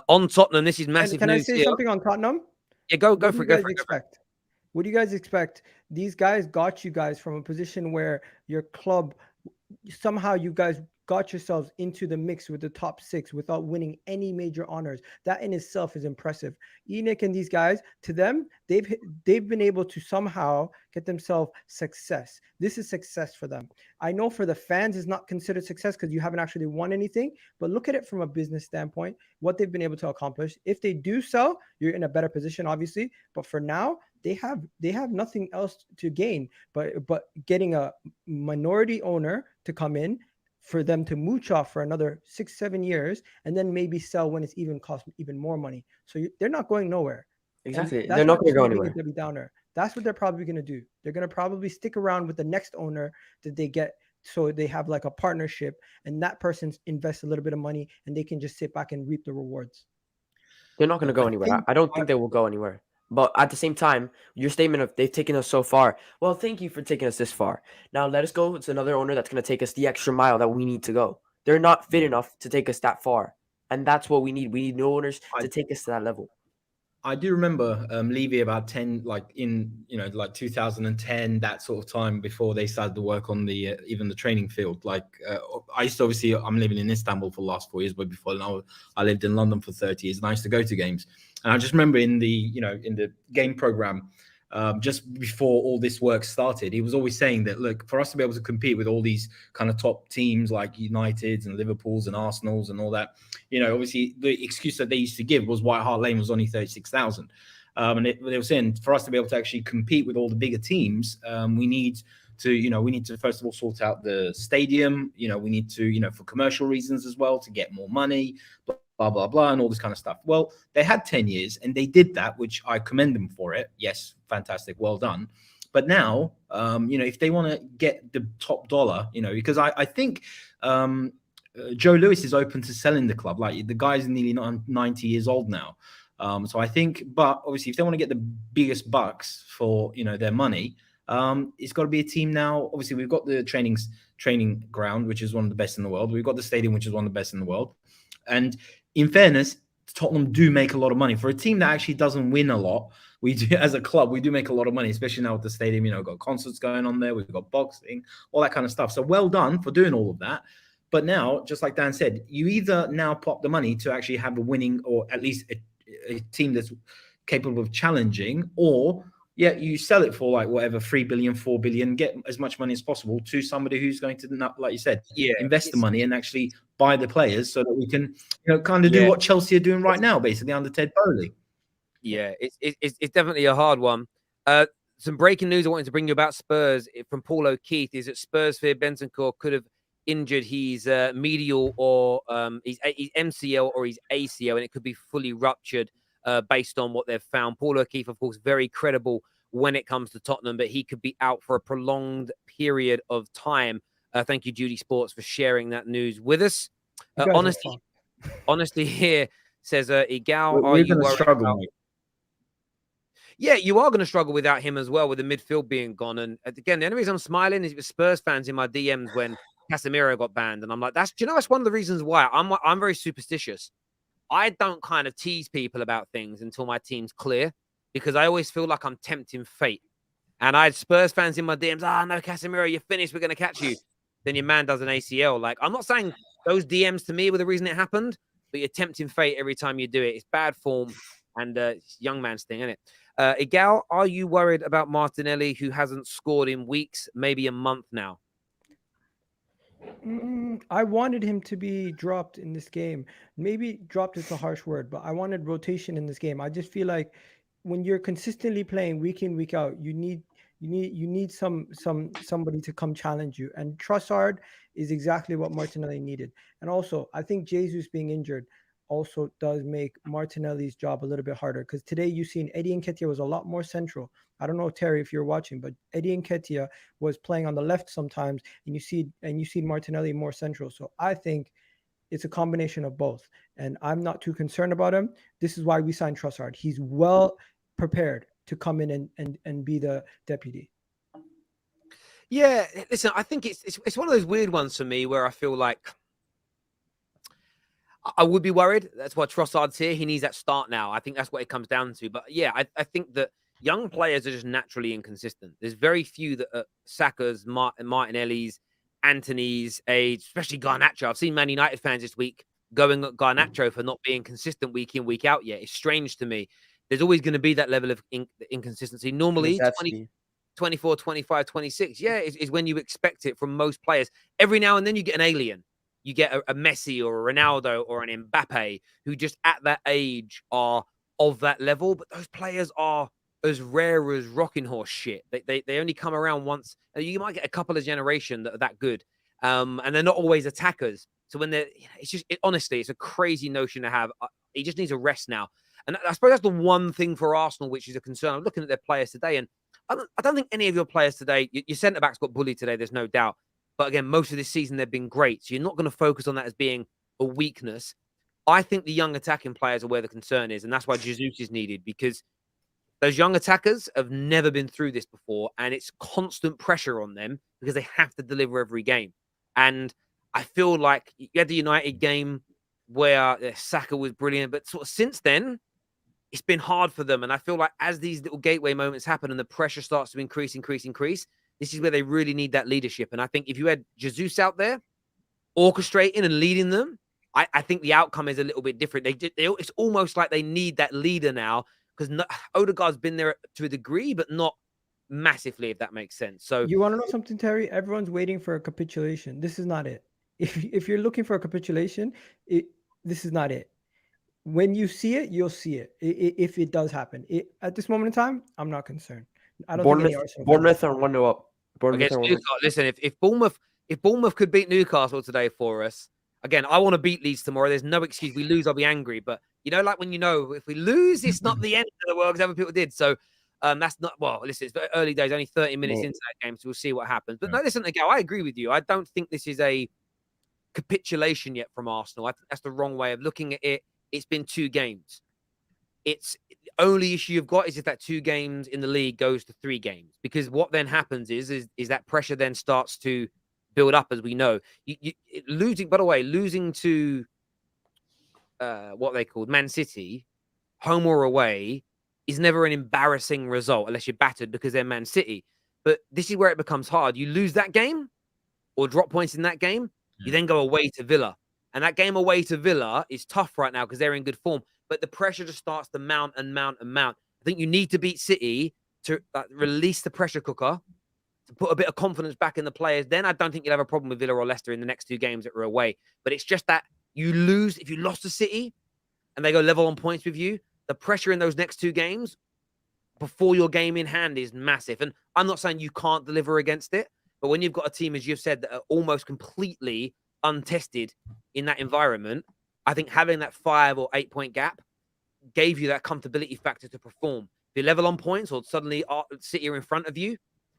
On Tottenham, this is massive Can news. I say something on Tottenham? Yeah, go for it. What do you guys expect? These guys got you guys from a position where your club, somehow you guys got yourselves into the mix with the top 6 without winning any major honors. That in itself is impressive. Enoch and these guys, to them, they've been able to somehow get themselves success. This is success for them. I know for the fans it's not considered success because you haven't actually won anything, but look at it from a business standpoint, what they've been able to accomplish. If they do sell, you're in a better position, obviously. But for now, they have nothing else to gain but getting a minority owner to come in for them to mooch off for another 6-7 years and then maybe sell when it's cost even more money. So they're not going nowhere. Exactly. They're not going to go anywhere. Debbie Downer. That's what they're probably going to do. They're going to probably stick around with the next owner that they get. So they have like a partnership and that person invests a little bit of money and they can just sit back and reap the rewards. They're not going to go anywhere. I don't think they will go anywhere. But at the same time, your statement of they've taken us so far. Well, thank you for taking us this far. Now let us go. It's another owner that's going to take us the extra mile that we need to go. They're not fit enough to take us that far. And that's what we need. We need new owners to take us to that level. I do remember Levy about 10, like in, like 2010, that sort of time before they started to work on the even the training field. Like I used to obviously, I'm living in Istanbul for the last 4 years, but before now I lived in London for 30 years and I used to go to games. And I just remember in the game program, just before all this work started, he was always saying that, look, for us to be able to compete with all these kind of top teams like Uniteds and Liverpools and Arsenals and all that, obviously the excuse that they used to give was White Hart Lane was only 36,000. And they were saying for us to be able to actually compete with all the bigger teams, we need to first of all sort out the stadium. We need to, for commercial reasons as well, to get more money, blah, blah, blah, and all this kind of stuff. Well, they had 10 years and they did that, which I commend them for it. Yes, fantastic. Well done. But now, if they want to get the top dollar, because I think Joe Lewis is open to selling the club. Like, the guy's nearly 90 years old now. So I think, but obviously if they want to get the biggest bucks for, their money, it's got to be a team now. Obviously we've got the training ground, which is one of the best in the world. We've got the stadium, which is one of the best in the world. And in fairness, Tottenham do make a lot of money. For a team that actually doesn't win a lot, we do, as a club, we do make a lot of money, especially now with the stadium. We've got concerts going on there. We've got boxing, all that kind of stuff. So well done for doing all of that. But now, just like Dan said, you either now pop the money to actually have a winning, or at least a team that's capable of challenging, or you sell it for like whatever, 3 billion, 4 billion, get as much money as possible to somebody who's going to, like you said, invest the money and actually buy the players so that we can, kind of do what Chelsea are doing right now, basically under Ted Bowley. Yeah, it's definitely a hard one. Some breaking news I wanted to bring you about Spurs from Paul O'Keefe is that Spurs fear Bentancur could have injured his medial or his MCL or his ACL, and it could be fully ruptured based on what they've found. Paul O'Keefe, of course, very credible when it comes to Tottenham, but he could be out for a prolonged period of time. Thank you, Judy Sports, for sharing that news with us. Honestly, here says Igal, we're going to struggle, mate. Yeah, you are going to struggle without him as well, with the midfield being gone. And again, the only reason I'm smiling is with Spurs fans in my DMs when Casemiro got banned, and I'm like, that's one of the reasons why I'm very superstitious. I don't kind of tease people about things until my team's clear, because I always feel like I'm tempting fate. And I had Spurs fans in my DMs, no, Casemiro, you're finished, we're going to catch you. Then your man does an ACL. Like, I'm not saying those DMs to me were the reason it happened, but you're tempting fate every time you do it. It's bad form, and it's young man's thing, isn't it? Igal, are you worried about Martinelli, who hasn't scored in weeks, maybe a month now? I wanted him to be dropped in this game. Maybe dropped is a harsh word, but I wanted rotation in this game. I just feel like when you're consistently playing week in, week out, you need somebody to come challenge you. And Trossard is exactly what Martinelli needed. And also, I think Jesus being injured also does make Martinelli's job a little bit harder, because today you've seen Eddie Nketiah was a lot more central. I don't know, Terry, if you're watching, but Eddie Nketiah was playing on the left sometimes, and you see Martinelli more central. So I think it's a combination of both, and I'm not too concerned about him. This is why we signed Trossard. He's well prepared to come in and be the deputy. Yeah, listen, I think it's one of those weird ones for me where I feel like I would be worried. That's why Trossard's here. He needs that start now. I think that's what it comes down to. But yeah, I think that young players are just naturally inconsistent. There's very few that are Saka's, Martinelli's, Antony's age, especially Garnacho. I've seen Man United fans this week going at Garnacho for not being consistent week in, week out yet. It's strange to me. There's always going to be that level of inconsistency. Normally, 24, 25, 26. Yeah, is when you expect it from most players. Every now and then you get an alien. You get a Messi or a Ronaldo or an Mbappe who just at that age are of that level. But those players are as rare as rocking horse shit. They only come around once. You might get a couple of generation that are that good. And they're not always attackers. So when honestly, it's a crazy notion to have. He just needs a rest now. And I suppose that's the one thing for Arsenal, which is a concern. I'm looking at their players today, and I don't think any of your players today, your centre-backs got bullied today, there's no doubt. But again, most of this season, they've been great. So you're not going to focus on that as being a weakness. I think the young attacking players are where the concern is. And that's why Jesus is needed, because those young attackers have never been through this before. And it's constant pressure on them because they have to deliver every game. And I feel like you had the United game where Saka was brilliant. But sort of since then, it's been hard for them. And I feel like as these little gateway moments happen and the pressure starts to increase, this is where they really need that leadership. And I think if you had Jesus out there orchestrating and leading them, I think the outcome is a little bit different. It's almost like they need that leader now because Odegaard's been there to a degree, but not massively, if that makes sense. So You want to know something, Terry? Everyone's waiting for a capitulation. This is not it. If you're looking for a capitulation, this is not it. When you see it, you'll see it. If it does happen, at this moment in time, I'm not concerned. I don't think any Arsenal Bournemouth are 1-0 up. Bournemouth against are 1-0. Newcastle, listen, if Bournemouth could beat Newcastle today for us, again, I want to beat Leeds tomorrow. There's no excuse. We lose, I'll be angry. But like when if we lose, it's not the end of the world because other people did. So that's not listen, it's early days, only 30 minutes into that game, so we'll see what happens. But no, listen, again, I agree with you. I don't think this is a capitulation yet from Arsenal. I think that's the wrong way of looking at it. It's been 2 games. It's the only issue you've got is if that 2 games in the league goes to 3 games, because what then happens is that pressure then starts to build up, as we know. Losing, by the way, to what they called Man City, home or away, is never an embarrassing result unless you're battered because they're Man City. But this is where it becomes hard. You lose that game or drop points in that game, you then go away to Villa. And that game away to Villa is tough right now because they're in good form. But the pressure just starts to mount and mount and mount. I think you need to beat City to release the pressure cooker, to put a bit of confidence back in the players. Then I don't think you'll have a problem with Villa or Leicester in the next 2 games that are away. But it's just that you lose. If you lost to City and they go level on points with you, the pressure in those next 2 games before your game in hand is massive. And I'm not saying you can't deliver against it, but when you've got a team, as you've said, that are almost completely untested in that environment, I think having that 5 or 8 point gap gave you that comfortability factor to perform. If you level on points or suddenly City are in front of you,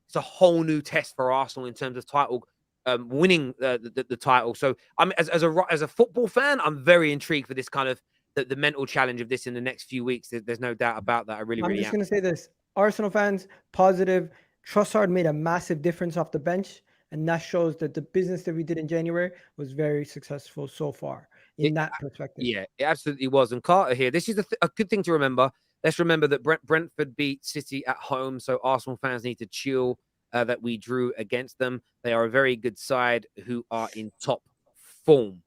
it's a whole new test for Arsenal in terms of title, winning the title. So as a football fan, I'm very intrigued for this kind of the mental challenge of this in the next few weeks. There's no doubt about that. I'm just going to say this. Arsenal fans, positive. Trossard made a massive difference off the bench, and that shows that the business that we did in January was very successful so far in that perspective. Yeah, it absolutely was. And Carter here, this is a good thing to remember. Let's remember that Brentford beat City at home, so Arsenal fans need to chill that we drew against them. They are a very good side who are in top form.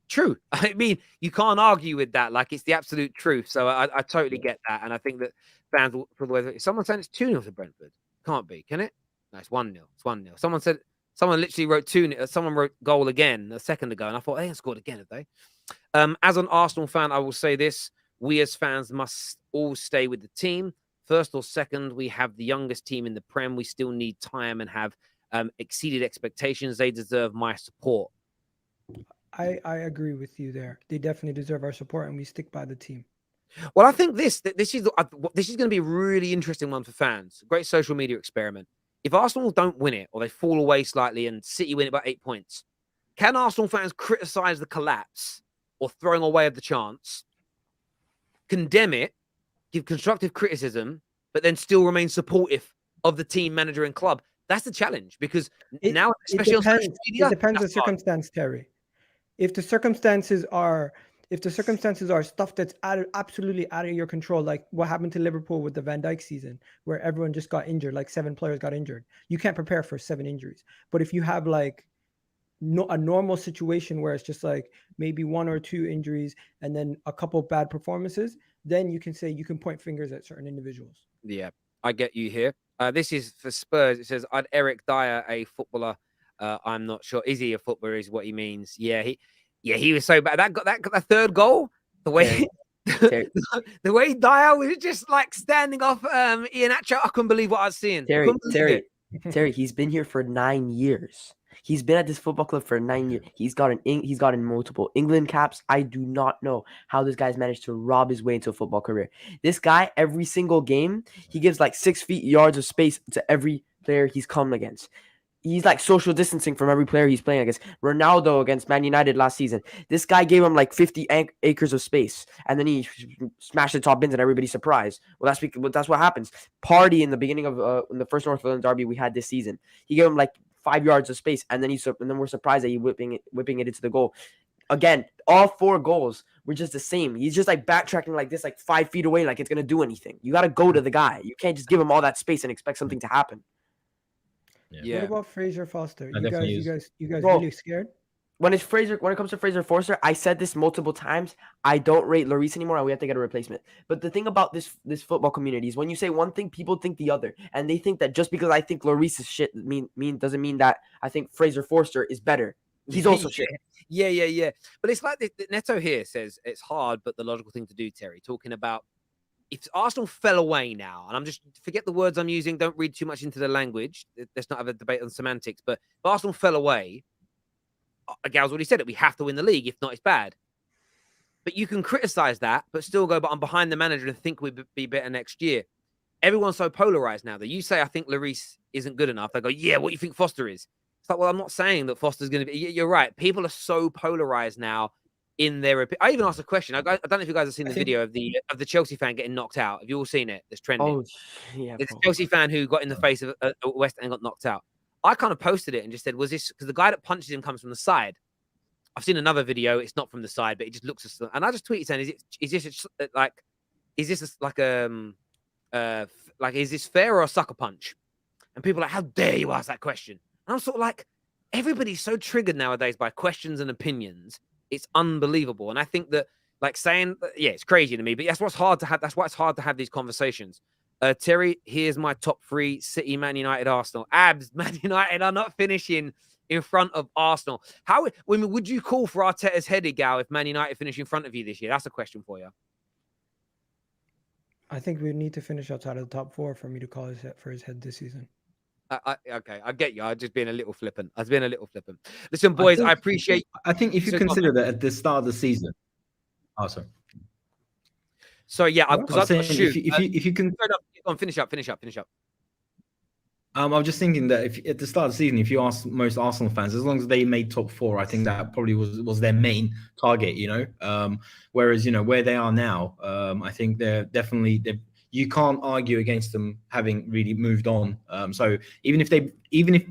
True. I mean, you can't argue with that. Like, it's the absolute truth. So I totally get that. And I think that fans will, for the way someone said it's 2-0 to Brentford. Can't be, can it? No, it's 1-0. It's 1-0. Someone literally wrote 2-0. Someone wrote goal again a second ago. And I thought, they haven't scored again, have they? As an Arsenal fan, I will say this. We as fans must all stay with the team. First or second, we have the youngest team in the Prem. We still need time and have exceeded expectations. They deserve my support. I agree with you there. They definitely deserve our support, and we stick by the team. Well, I think this is going to be a really interesting one for fans. Great social media experiment. If Arsenal don't win it or they fall away slightly and City win it by 8 points, can Arsenal fans criticize the collapse or throwing away of the chance, condemn it, give constructive criticism, but then still remain supportive of the team, manager, and club? That's the challenge, because now, especially on social media, it depends on the circumstance, Terry. If the circumstances are stuff that's absolutely out of your control, like what happened to Liverpool with the Van Dijk season, where everyone just got injured, like 7 players got injured. You can't prepare for 7 injuries. But if you have like a normal situation where it's just like maybe 1 or 2 injuries and then a couple bad performances, then you can point fingers at certain individuals. Yeah, I get you here. This is for Spurs. It says, "I'd Eric Dyer a footballer." I'm not sure. Is he a footballer? Is what he means. Yeah, he was so bad. That third goal, the way the way Dyer was just like standing off Ian Atcho. I couldn't believe what I was seeing. Terry, he's been here for 9 years. He's been at this football club for 9 years. He's gotten multiple England caps. I do not know how this guy's managed to rob his way into a football career. This guy, every single game, he gives like 6 feet yards of space to every player he's come against. He's like social distancing from every player he's playing against. Ronaldo against Man United last season, this guy gave him like 50 acres of space, and then he smashed the top bins, and everybody's surprised. Well, that's what happens. Party in the beginning of in the first North London derby we had this season, he gave him like 5 yards of space, and then we're surprised that he whipping it into the goal. Again, all 4 goals were just the same. He's just like backtracking like this, like 5 feet away, like it's gonna do anything. You got to go to the guy. You can't just give him all that space and expect something to happen. Yeah. What about Fraser Foster? You guys Bro, really scared? when it comes to Fraser Forster, I said this multiple times. I don't rate Lloris anymore, and we have to get a replacement. But the thing about this football community is when you say one thing, people think the other, and they think that just because I think Lloris is shit doesn't mean that I think Fraser Forster is better. He's also shit. Yeah. But it's like Neto here says it's hard, but the logical thing to do, Terry, talking about if Arsenal fell away now, and I'm just forget the words I'm using, don't read too much into the language. Let's not have a debate on semantics, but if Arsenal fell away, Gal's already said it, we have to win the league. If not, it's bad. But you can criticize that, but still go, but I'm behind the manager and think we'd be better next year. Everyone's so polarized now that you say, I think Lloris isn't good enough. They go, yeah, what do you think Foster is? It's like, well, I'm not saying that Foster's going to be. You're right. People are so polarized now in their opinion. I even asked a question. I don't know if you guys have seen the video of the Chelsea fan getting knocked out. Have you all seen it? It's trending. Oh, yeah. It's a Chelsea fan who got in the face of West and got knocked out. I kind of posted it and just said, was this because the guy that punches him comes from the side? I've seen another video. It's not from the side, but it just looks. And I just tweeted saying, is this fair or a sucker punch? And people are like, how dare you ask that question? And I'm sort of like, everybody's so triggered nowadays by questions and opinions. It's unbelievable. And I think that like saying, yeah, it's crazy to me, but that's what's hard to have. That's why it's hard to have these conversations. Terry, here's my top 3: City, Man United, Arsenal. Abs, Man United are not finishing in front of Arsenal. Would you call for Arteta's head, Gal, if Man United finish in front of you this year? That's a question for you. I think we need to finish outside of the top 4 for me to call his head this season. Okay, I get you. I'm just being a little flippant. Listen, boys, I appreciate. I think if you consider that at the start of the season. Oh, sorry. So yeah, because I've got to shoot. If you can finish up. I was just thinking that if at the start of the season, if you ask most Arsenal fans, as long as they made top 4, I think that probably was their main target, whereas, where they are now, I think they're definitely, you can't argue against them having really moved on. So even if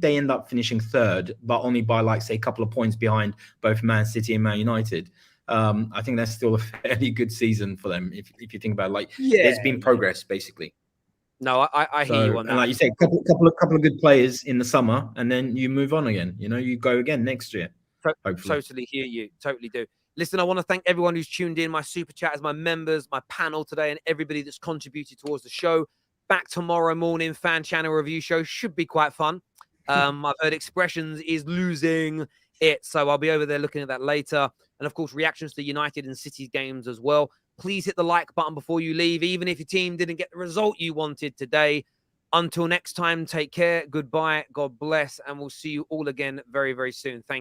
they end up finishing 3rd, but only by like, say, a couple of points behind both Man City and Man United, I think that's still a fairly good season for them. If you think about it, like, there's been progress basically. No, I hear you on that. And like you say, couple of good players in the summer, and then you move on again. You go again next year. Totally hear you. Totally do. Listen, I want to thank everyone who's tuned in, my super chatters, my members, my panel today, and everybody that's contributed towards the show. Back tomorrow morning, fan channel review show should be quite fun. I've heard Expressions is losing it, so I'll be over there looking at that later. And of course, reactions to United and City's games as well. Please hit the like button before you leave, even if your team didn't get the result you wanted today. Until next time, take care. Goodbye. God bless. And we'll see you all again very, very soon. Thank you.